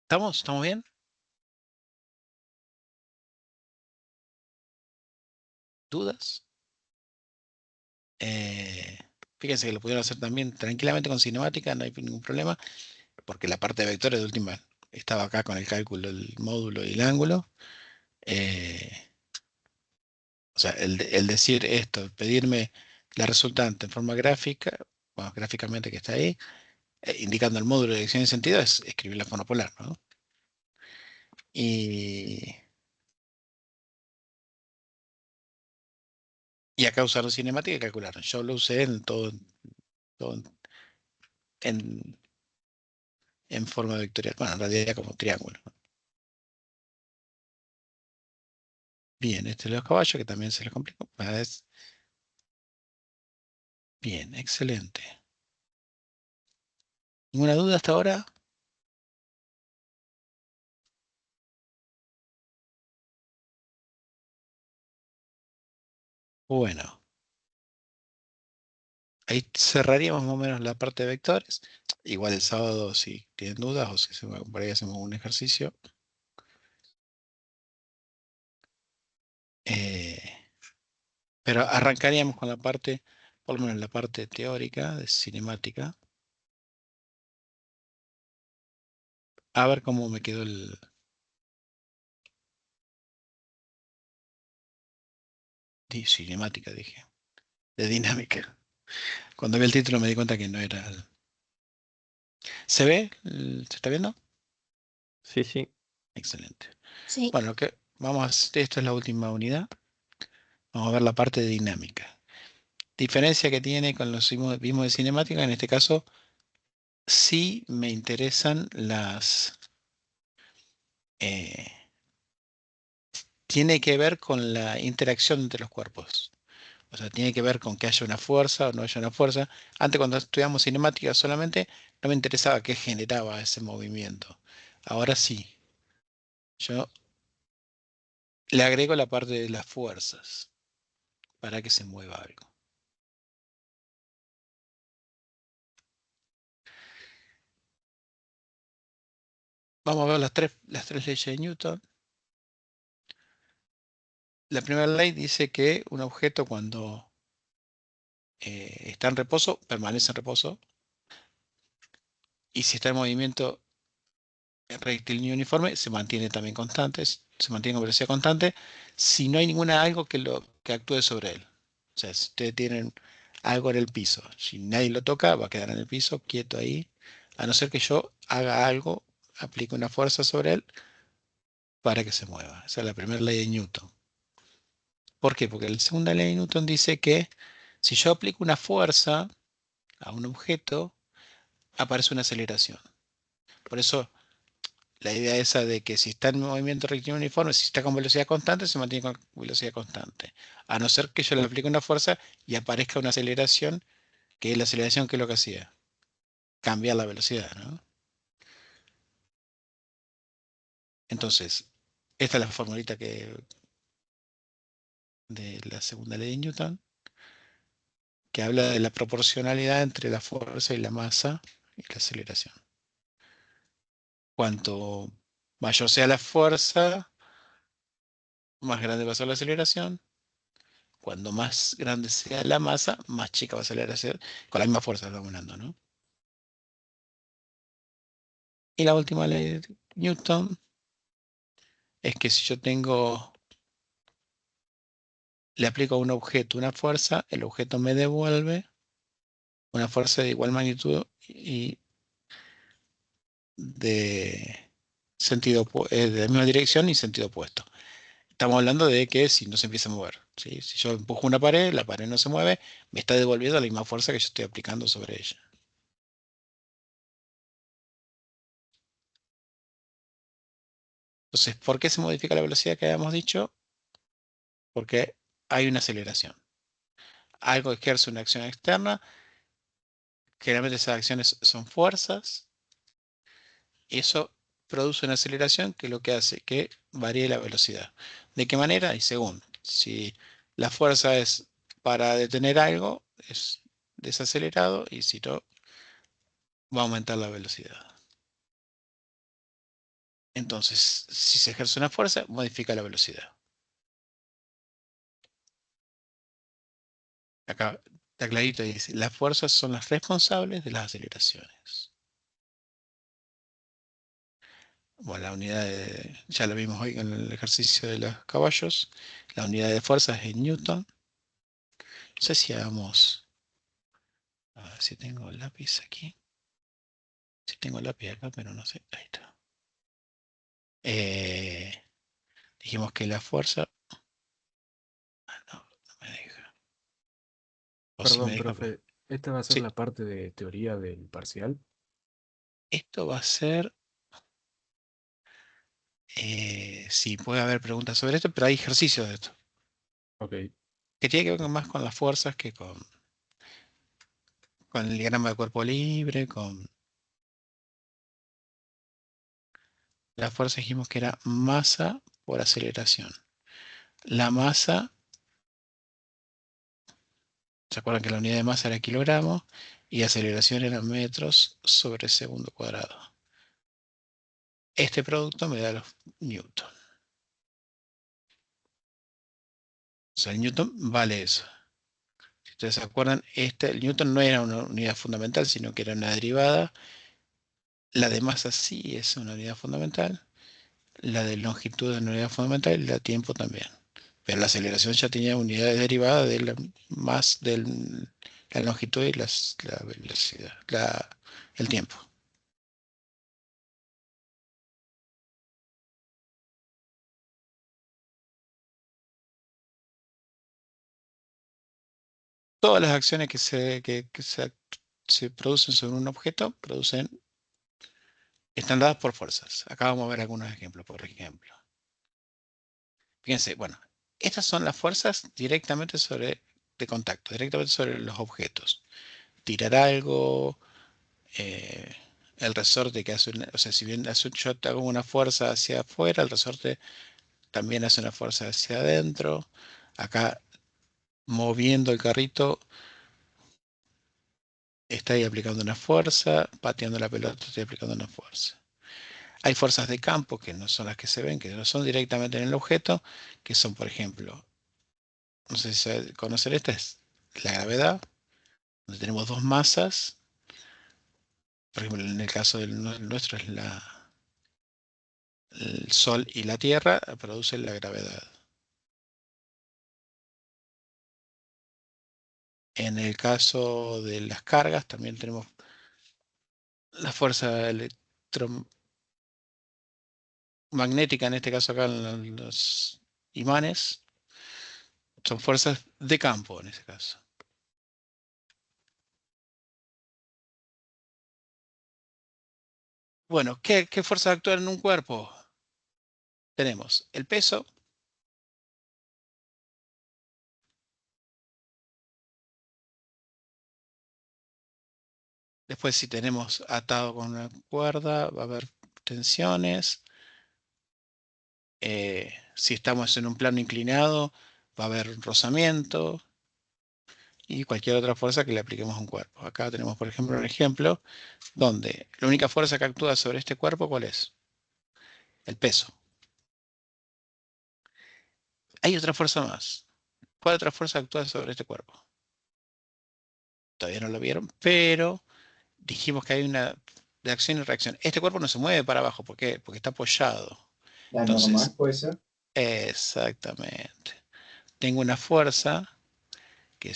¿Estamos? ¿Estamos bien? ¿Dudas? Fíjense que lo pudieron hacer también tranquilamente con cinemática, no hay ningún problema, porque la parte de vectores de última estaba acá con el cálculo del módulo y el ángulo. O sea, el decir esto, pedirme la resultante en forma gráfica, bueno, gráficamente que está ahí, indicando el módulo de dirección y sentido, es escribir la forma polar, ¿no? Y acá usaron cinemática y calcularon. Yo lo usé en todo en forma vectorial. Bueno, en realidad como triángulo, ¿no? Bien, este es los caballos, que también se les complicó. Bien, excelente. ¿Ninguna duda hasta ahora? Bueno, ahí cerraríamos más o menos la parte de vectores. Igual el sábado, si tienen dudas o si por ahí hacemos un ejercicio. Eh, pero arrancaríamos con la parte, por lo menos la parte teórica de cinemática. A ver cómo me quedó el... Cinemática, dije. De dinámica. Cuando vi el título me di cuenta que no era... ¿Se ve? ¿Se está viendo? Sí, sí. Excelente. Sí. Bueno, esto es la última unidad. Vamos a ver la parte de dinámica. Diferencia que tiene con los mismos de cinemática, en este caso sí me interesan las... tiene que ver con la interacción entre los cuerpos. O sea, tiene que ver con que haya una fuerza o no haya una fuerza. Antes, cuando estudiamos cinemática solamente, no me interesaba qué generaba ese movimiento. Ahora sí. Yo le agrego la parte de las fuerzas para que se mueva algo. Vamos a ver las tres leyes de Newton. La primera ley dice que un objeto cuando está en reposo, permanece en reposo. Y si está en movimiento rectilíneo uniforme, se mantiene también constante, se mantiene con velocidad constante, si no hay algo que actúe sobre él. O sea, si ustedes tienen algo en el piso, si nadie lo toca, va a quedar en el piso, quieto ahí, a no ser que yo haga algo, aplique una fuerza sobre él para que se mueva. Esa es la primera ley de Newton. ¿Por qué? Porque la segunda ley de Newton dice que si yo aplico una fuerza a un objeto, aparece una aceleración. Por eso la idea esa de que si está en movimiento rectilíneo uniforme, si está con velocidad constante, se mantiene con velocidad constante. A no ser que yo le aplique una fuerza y aparezca una aceleración, que es la aceleración que es lo que hacía. Cambiar la velocidad, ¿no? Entonces, esta es la formulita de la segunda ley de Newton, que habla de la proporcionalidad entre la fuerza y la masa y la aceleración. Cuanto mayor sea la fuerza, más grande va a ser la aceleración. Cuando más grande sea la masa, más chica va a ser la aceleración. Con la misma fuerza estamos hablando, ¿no? Y la última ley de Newton es que si yo le aplico a un objeto una fuerza, el objeto me devuelve una fuerza de igual magnitud y de de la misma dirección y sentido opuesto. Estamos hablando de que si no se empieza a mover, ¿sí? Si yo empujo una pared, la pared no se mueve, me está devolviendo la misma fuerza que yo estoy aplicando sobre ella. Entonces, ¿por qué se modifica la velocidad que habíamos dicho? Porque hay una aceleración. Algo ejerce una acción externa. Generalmente esas acciones son fuerzas. Y eso produce una aceleración que lo que hace que varíe la velocidad. ¿De qué manera? Y según. Si la fuerza es para detener algo, es desacelerado. Y si no, va a aumentar la velocidad. Entonces, si se ejerce una fuerza, modifica la velocidad. Acá está clarito, dice, las fuerzas son las responsables de las aceleraciones. Bueno, ya lo vimos hoy en el ejercicio de los caballos. La unidad de fuerza es en Newton. No sé si hagamos A ver si tengo lápiz aquí. Si tengo lápiz acá, pero no sé. Ahí está. Dijimos que la fuerza... No, no me deja. O sí me Perdón, deja. profe, ¿esta va a ser Sí, la parte de teoría del parcial? esto va a ser... sí, puede haber preguntas sobre esto, pero hay ejercicios de esto. Ok. Que tiene que ver más con las fuerzas que con el diagrama de cuerpo libre, con la fuerza dijimos que era masa por aceleración. La masa, ¿se acuerdan que la unidad de masa era kilogramos? Y aceleración era metros sobre segundo cuadrado. Este producto me da los newton. O sea, el newton vale eso. Si ustedes se acuerdan, el newton no era una unidad fundamental, sino que era una derivada. La de masa sí es una unidad fundamental. La de longitud es una unidad fundamental y la de tiempo también. Pero la aceleración ya tenía unidades derivadas de la longitud y la velocidad, el tiempo. Todas las acciones se producen sobre un objeto están dadas por fuerzas. Acá vamos a ver algunos ejemplos, por ejemplo. Fíjense, bueno, estas son las fuerzas directamente de contacto, directamente sobre los objetos. Tirar algo, el resorte que hace o sea, si bien yo hago una fuerza hacia afuera, el resorte también hace una fuerza hacia adentro. Acá, moviendo el carrito, está ahí aplicando una fuerza, pateando la pelota, estoy aplicando una fuerza. Hay fuerzas de campo que no son las que se ven, que no son directamente en el objeto, que son, por ejemplo, no sé si conocen esta, es la gravedad, donde tenemos dos masas. Por ejemplo, en el caso del nuestro es el Sol y la Tierra, producen la gravedad. En el caso de las cargas, también tenemos la fuerza electromagnética, en este caso acá en los imanes, son fuerzas de campo en este caso. Bueno, ¿qué fuerzas actúan en un cuerpo? Tenemos el peso, después si tenemos atado con una cuerda va a haber tensiones, si estamos en un plano inclinado va a haber rozamiento y cualquier otra fuerza que le apliquemos a un cuerpo. Acá tenemos por ejemplo un ejemplo donde la única fuerza que actúa sobre este cuerpo, ¿cuál es? El peso. Hay otra fuerza más. ¿Cuál otra fuerza actúa sobre este cuerpo? Todavía no lo vieron, pero dijimos que hay una de acción y reacción. Este cuerpo no se mueve para abajo, ¿por qué? Porque está apoyado. La normal puede ser. Exactamente. Tengo una fuerza que,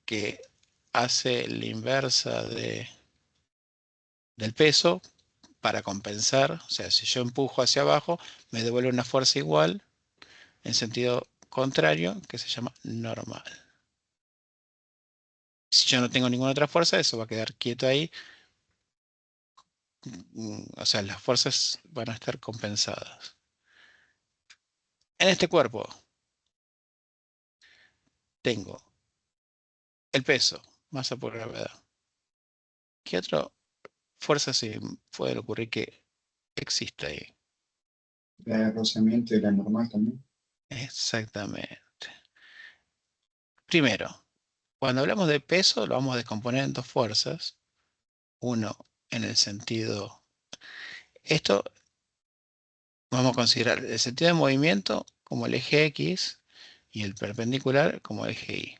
que hace la inversa del peso para compensar. O sea, si yo empujo hacia abajo, me devuelve una fuerza igual en sentido contrario, que se llama normal. Si yo no tengo ninguna otra fuerza, eso va a quedar quieto ahí. O sea, las fuerzas van a estar compensadas. En este cuerpo tengo el peso, masa por gravedad. ¿Qué otra fuerza se puede ocurrir que exista ahí? La de rozamiento y la normal también. Exactamente. Primero, cuando hablamos de peso, lo vamos a descomponer en dos fuerzas. Uno en el sentido... Esto vamos a considerar el sentido de movimiento como el eje X y el perpendicular como el eje Y.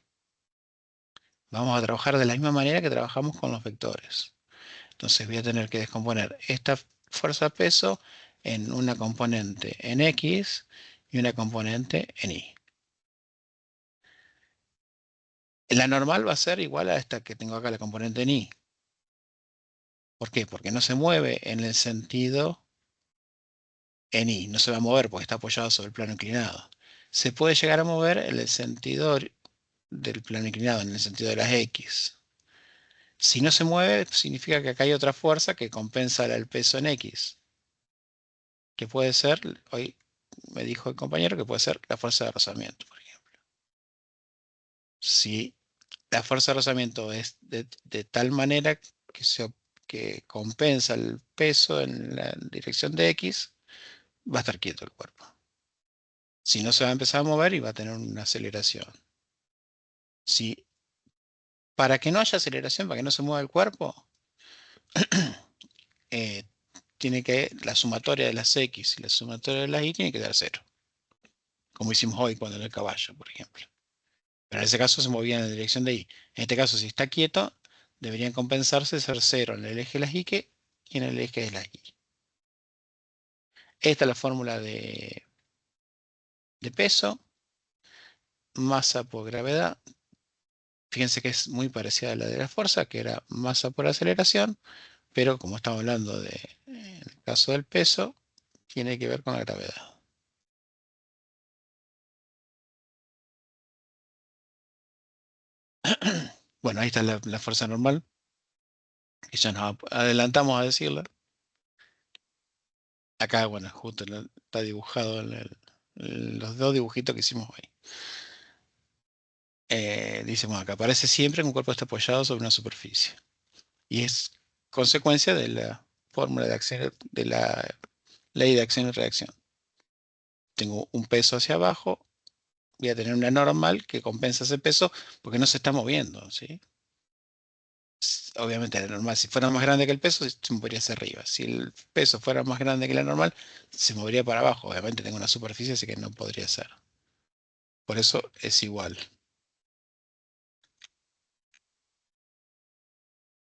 Vamos a trabajar de la misma manera que trabajamos con los vectores. Entonces voy a tener que descomponer esta fuerza peso en una componente en X y una componente en Y. La normal va a ser igual a esta que tengo acá, la componente en I. ¿Por qué? Porque no se mueve en el sentido en I. No se va a mover porque está apoyado sobre el plano inclinado. Se puede llegar a mover en el sentido del plano inclinado, en el sentido de las X. Si no se mueve, significa que acá hay otra fuerza que compensa el peso en X. Que puede ser, hoy me dijo el compañero que puede ser la fuerza de rozamiento, por ejemplo. Si la fuerza de rozamiento es de tal manera que compensa el peso en la dirección de X, va a estar quieto el cuerpo. Si no, se va a empezar a mover y va a tener una aceleración. Si, para que no haya aceleración, para que no se mueva el cuerpo, tiene que, la sumatoria de las X y la sumatoria de las Y tiene que dar 0. Como hicimos hoy cuando en el caballo, por ejemplo. Pero en ese caso se movía en la dirección de Y. En este caso, si está quieto, deberían compensarse ser 0 en el eje de las Y y en el eje de las Y. Esta es la fórmula de peso, masa por gravedad. Fíjense que es muy parecida a la de la fuerza, que era masa por aceleración, pero como estamos hablando de, en el caso del peso, tiene que ver con la gravedad. Bueno, ahí está la fuerza normal, que ya nos adelantamos a decirla. Acá, bueno, justo está dibujado en los dos dibujitos que hicimos hoy. Dice, bueno, acá aparece siempre que un cuerpo está apoyado sobre una superficie. Y es consecuencia de la fórmula de acción, de la ley de acción y reacción. Tengo un peso hacia abajo, voy a tener una normal que compensa ese peso porque no se está moviendo, ¿sí? Obviamente la normal, si fuera más grande que el peso, se movería hacia arriba. Si el peso fuera más grande que la normal, se movería para abajo. Obviamente tengo una superficie, así que no podría ser. Por eso es igual.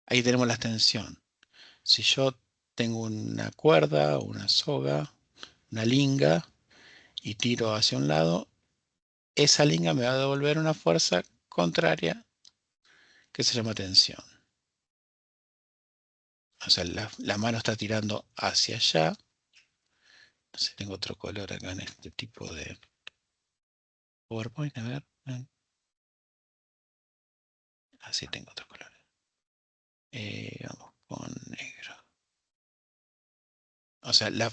Ahí tenemos la tensión. Si yo tengo una cuerda, una soga, una linga y tiro hacia un lado, esa linga me va a devolver una fuerza contraria que se llama tensión. O sea, la mano está tirando hacia allá. No sé, tengo otro color acá en este tipo de PowerPoint. A ver. Así tengo otro color. Vamos con negro. O sea, la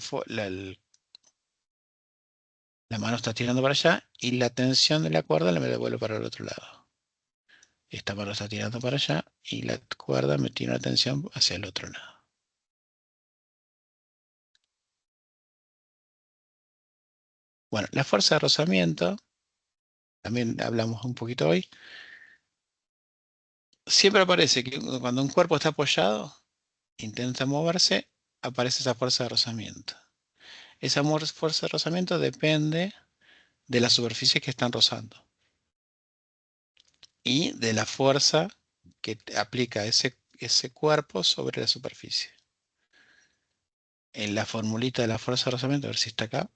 mano está tirando para allá y la tensión de la cuerda me devuelve para el otro lado. Esta mano está tirando para allá y la cuerda me tiene una tensión hacia el otro lado. Bueno, la fuerza de rozamiento, también hablamos un poquito hoy. Siempre aparece que cuando un cuerpo está apoyado, intenta moverse, aparece esa fuerza de rozamiento. Esa fuerza de rozamiento depende de la superficie que están rozando y de la fuerza que aplica ese cuerpo sobre la superficie. En la formulita de la fuerza de rozamiento, a ver si está acá.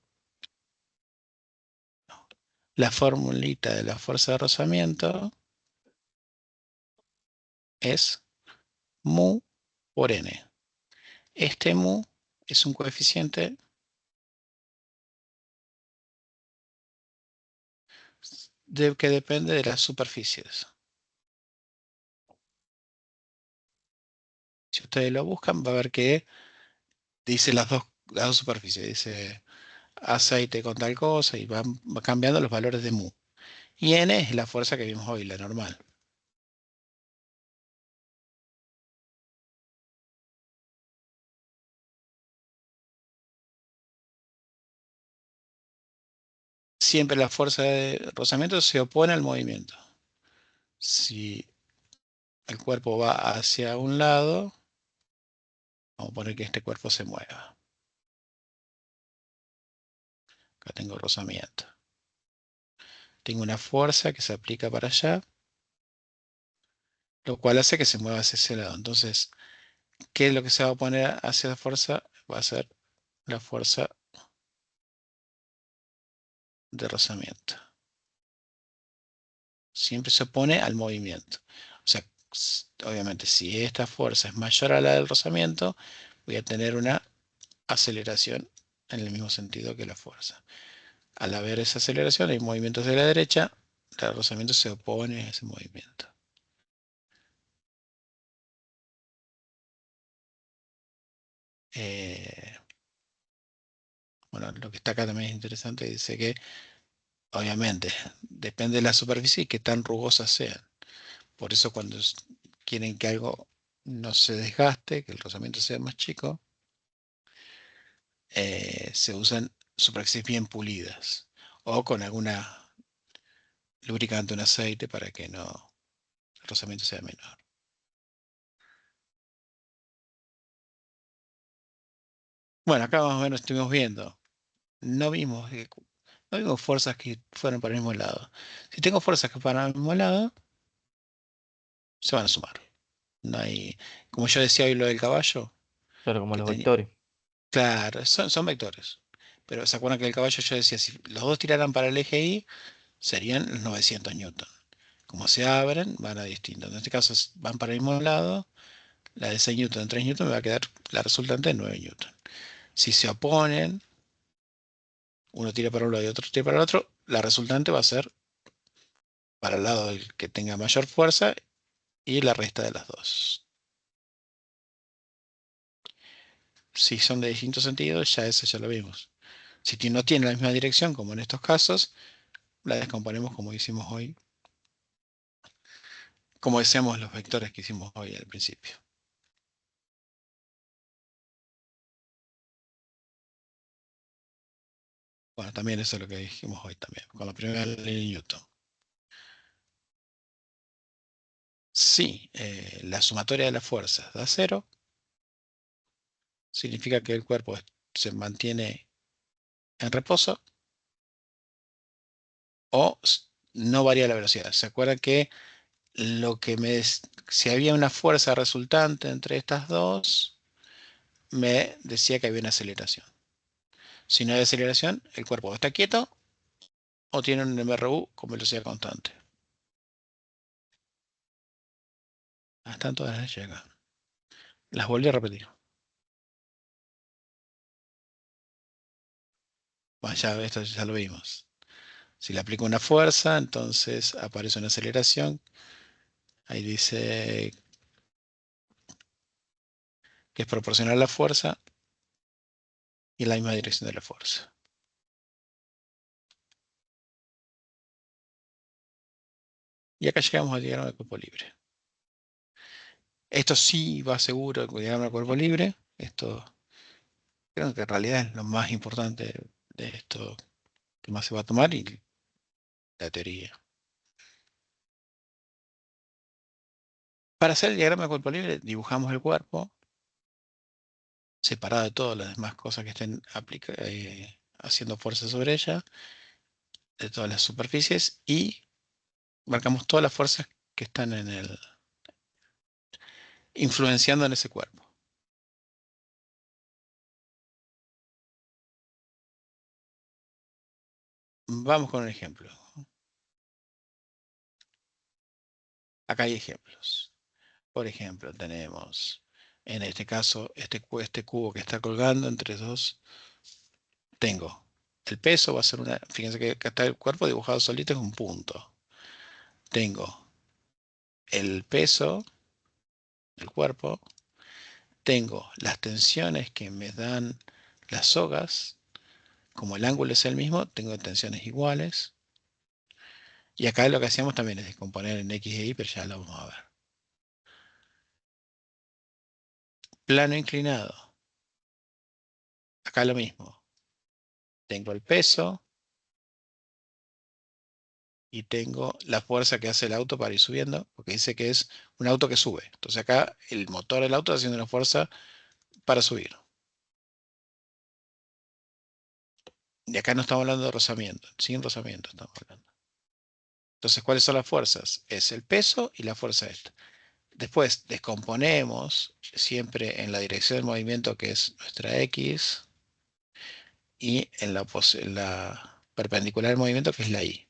No. La formulita de la fuerza de rozamiento es mu por n. Este mu es un coeficiente que depende de las superficies. Si ustedes lo buscan, va a ver que dice las dos superficies. Dice aceite con tal cosa y va cambiando los valores de mu. Y n es la fuerza que vimos hoy, la normal. Siempre la fuerza de rozamiento se opone al movimiento. Si el cuerpo va hacia un lado, vamos a poner que este cuerpo se mueva. Acá tengo rozamiento. Tengo una fuerza que se aplica para allá, lo cual hace que se mueva hacia ese lado. Entonces, ¿qué es lo que se va a oponer hacia la fuerza? Va a ser la fuerza de rozamiento. Siempre se opone al movimiento. O sea, obviamente, si esta fuerza es mayor a la del rozamiento, voy a tener una aceleración en el mismo sentido que la fuerza. Al haber esa aceleración, hay movimientos de la derecha, el rozamiento se opone a ese movimiento. Bueno, lo que está acá también es interesante, dice que obviamente depende de la superficie y qué tan rugosas sean. Por eso cuando quieren que algo no se desgaste, que el rozamiento sea más chico, se usan superficies bien pulidas o con alguna lubricante, un aceite para que no el rozamiento sea menor. Bueno, acá más o menos estuvimos viendo. No vimos, no vimos fuerzas que fueran para el mismo lado. Si tengo fuerzas que van al mismo lado, se van a sumar. No hay, como yo decía hoy lo del caballo, Claro, como que los tenía, vectores. claro, son vectores. Pero se acuerdan que el caballo yo decía, si los dos tiraran para el eje Y, serían los 900 newton. Como se abren, van a distintos. En este caso van para el mismo lado. La de 6 newton en 3 newton me va a quedar la resultante de 9 newton. Si se oponen, uno tira para un lado y otro tira para el otro, la resultante va a ser para el lado del que tenga mayor fuerza y la resta de las dos. Si son de distintos sentidos, ya eso ya lo vimos. Si no tiene la misma dirección, como en estos casos, la descomponemos como hicimos hoy, como decíamos los vectores que hicimos hoy al principio. Bueno, también eso es lo que dijimos hoy también, con la primera ley de Newton. Si la sumatoria de las fuerzas da 0, significa que el cuerpo se mantiene en reposo o no varía la velocidad. ¿Se acuerdan que si había una fuerza resultante entre estas dos, me decía que había una aceleración? Si no hay aceleración, el cuerpo está quieto o tiene un MRU con velocidad constante. Están todas las leyes acá. Las volví a repetir. Bueno, ya esto ya lo vimos. Si le aplico una fuerza, entonces aparece una aceleración. Ahí dice que es proporcional a la fuerza y en la misma dirección de la fuerza. Y acá llegamos al diagrama de cuerpo libre. Esto sí va seguro el diagrama de cuerpo libre. Esto creo que en realidad es lo más importante de esto que más se va a tomar y la teoría. Para hacer el diagrama de cuerpo libre, dibujamos el cuerpo separado de todas las demás cosas que estén haciendo fuerza sobre ella, de todas las superficies, y marcamos todas las fuerzas que están influenciando en ese cuerpo. Vamos con un ejemplo. Acá hay ejemplos. Por ejemplo, tenemos, en este caso, este cubo que está colgando entre dos. Tengo el peso, va a ser una, fíjense que acá está el cuerpo dibujado solito, es un punto. Tengo el peso del cuerpo. Tengo las tensiones que me dan las sogas. Como el ángulo es el mismo, tengo tensiones iguales. Y acá lo que hacíamos también es descomponer en X e Y, pero ya lo vamos a ver. Plano inclinado. Acá lo mismo. Tengo el peso y tengo la fuerza que hace el auto para ir subiendo, porque dice que es un auto que sube. Entonces acá el motor del auto está haciendo una fuerza para subir. Y acá no estamos hablando de rozamiento, sin rozamiento estamos hablando. Entonces, ¿cuáles son las fuerzas? Es el peso y la fuerza esta. Después descomponemos siempre en la dirección del movimiento, que es nuestra X, y en la perpendicular del movimiento, que es la Y.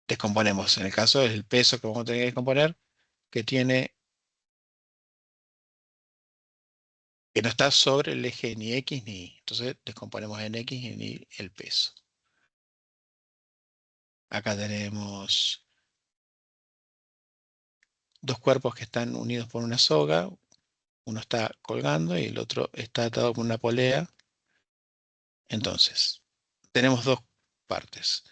descomponemos. En el caso del peso que vamos a tener que descomponer, que no está sobre el eje ni X ni Y. Entonces descomponemos en X y en Y el peso. Acá tenemos dos cuerpos que están unidos por una soga. Uno está colgando y el otro está atado con una polea. Entonces, tenemos dos partes.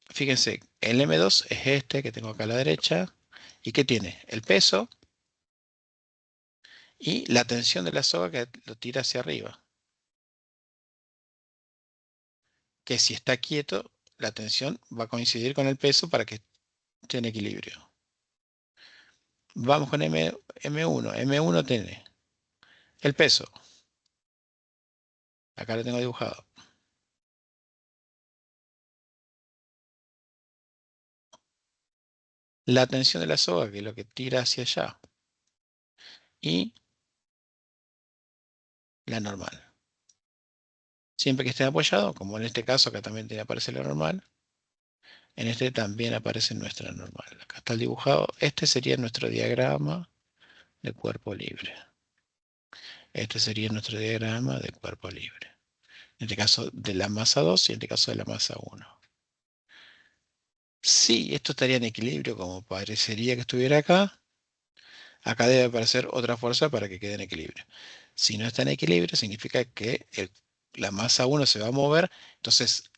Fíjense, el M2 es este que tengo acá a la derecha. ¿Y qué tiene? El peso y la tensión de la soga que lo tira hacia arriba. Que si está quieto, la tensión va a coincidir con el peso para que esté en equilibrio. Vamos con M1. M1 tiene el peso. Acá lo tengo dibujado. La tensión de la soga, que es lo que tira hacia allá. Y la normal. Siempre que esté apoyado, como en este caso, acá también aparece la normal. En este también aparece nuestra normal. Acá está el dibujado. Este sería nuestro diagrama de cuerpo libre. Este sería nuestro diagrama de cuerpo libre. En este caso de la masa 2 y en este caso de la masa 1. Si esto estaría en equilibrio, como parecería que estuviera acá, acá debe aparecer otra fuerza para que quede en equilibrio. Si no está en equilibrio, significa que la masa 1 se va a mover, entonces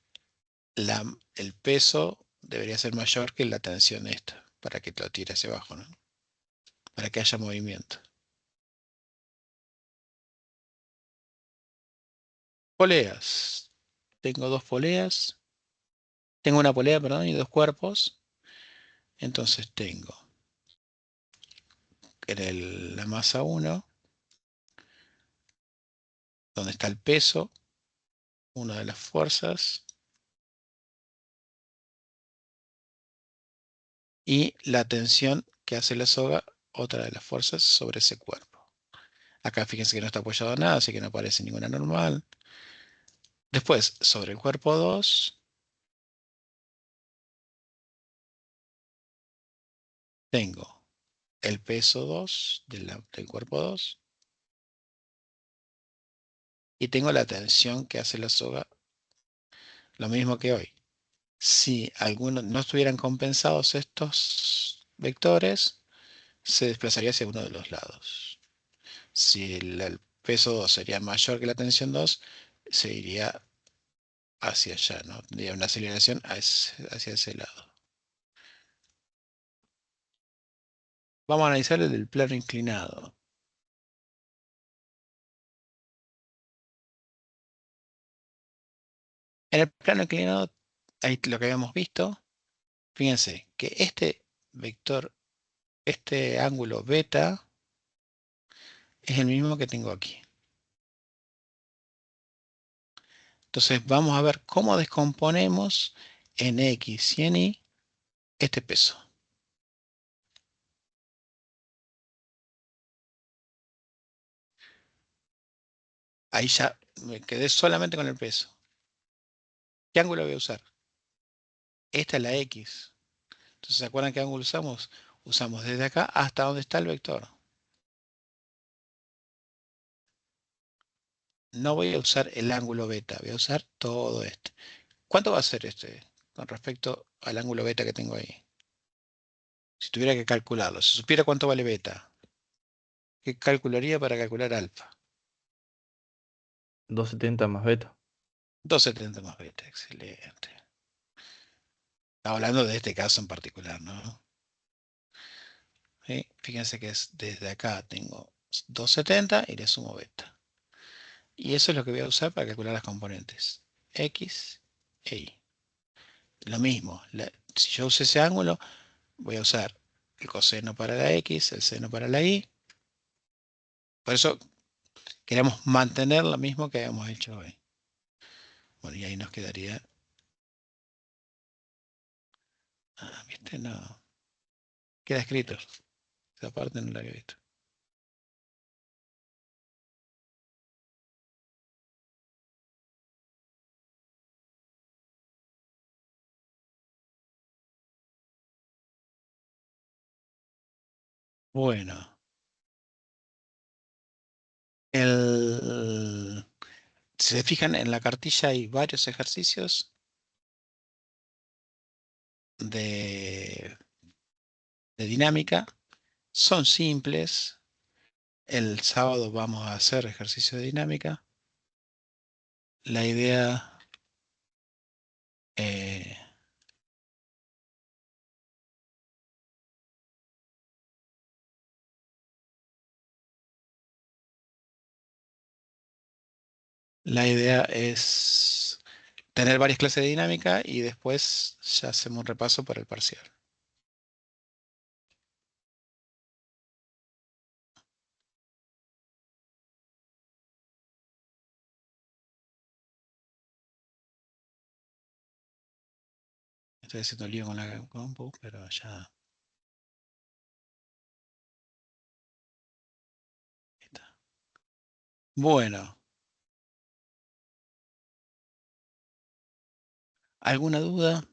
el peso debería ser mayor que la tensión esta, para que lo tire hacia abajo, ¿no? Para que haya movimiento. Poleas. Tengo dos poleas. Tengo una polea, perdón, y dos cuerpos. Entonces tengo en la masa 1, donde está el peso, una de las fuerzas, y la tensión que hace la soga, otra de las fuerzas sobre ese cuerpo. Acá fíjense que no está apoyado nada, así que no aparece ninguna normal. Después, sobre el cuerpo 2, tengo el peso 2 del cuerpo 2 y tengo la tensión que hace la soga, lo mismo que hoy. Si algunos no estuvieran compensados estos vectores, se desplazaría hacia uno de los lados. Si el peso 2 sería mayor que la tensión 2, se iría hacia allá, ¿no? Tendría una aceleración hacia ese lado. Vamos a analizar el del plano inclinado. En el plano inclinado, ahí lo que habíamos visto, fíjense que este vector, este ángulo beta, es el mismo que tengo aquí. Entonces vamos a ver cómo descomponemos en X y en Y este peso. Ahí ya me quedé solamente con el peso. ¿Qué ángulo voy a usar? Esta es la X. Entonces, ¿se acuerdan qué ángulo usamos? Usamos desde acá hasta donde está el vector. No voy a usar el ángulo beta, voy a usar todo esto. ¿Cuánto va a ser este con respecto al ángulo beta que tengo ahí? Si tuviera que calcularlo, si supiera cuánto vale beta, ¿qué calcularía para calcular alfa? 270 más beta. 270 más beta, excelente. Estamos hablando de este caso en particular, ¿no? ¿Sí? Fíjense que es desde acá tengo 270 y le sumo beta. Y eso es lo que voy a usar para calcular las componentes. X e Y. Lo mismo, si yo uso ese ángulo, voy a usar el coseno para la X, el seno para la Y. Por eso queremos mantener lo mismo que habíamos hecho hoy. Bueno, y ahí nos quedaría... Ah, ¿viste? No. Queda escrito. Esa parte no la había visto. Bueno. Si se fijan en la cartilla hay varios ejercicios de dinámica. Son simples. El sábado vamos a hacer ejercicio de dinámica. La idea es tener varias clases de dinámica y después ya hacemos un repaso para el parcial. Estoy haciendo lío con la compu, pero ya. Ahí está. Bueno. ¿Alguna duda?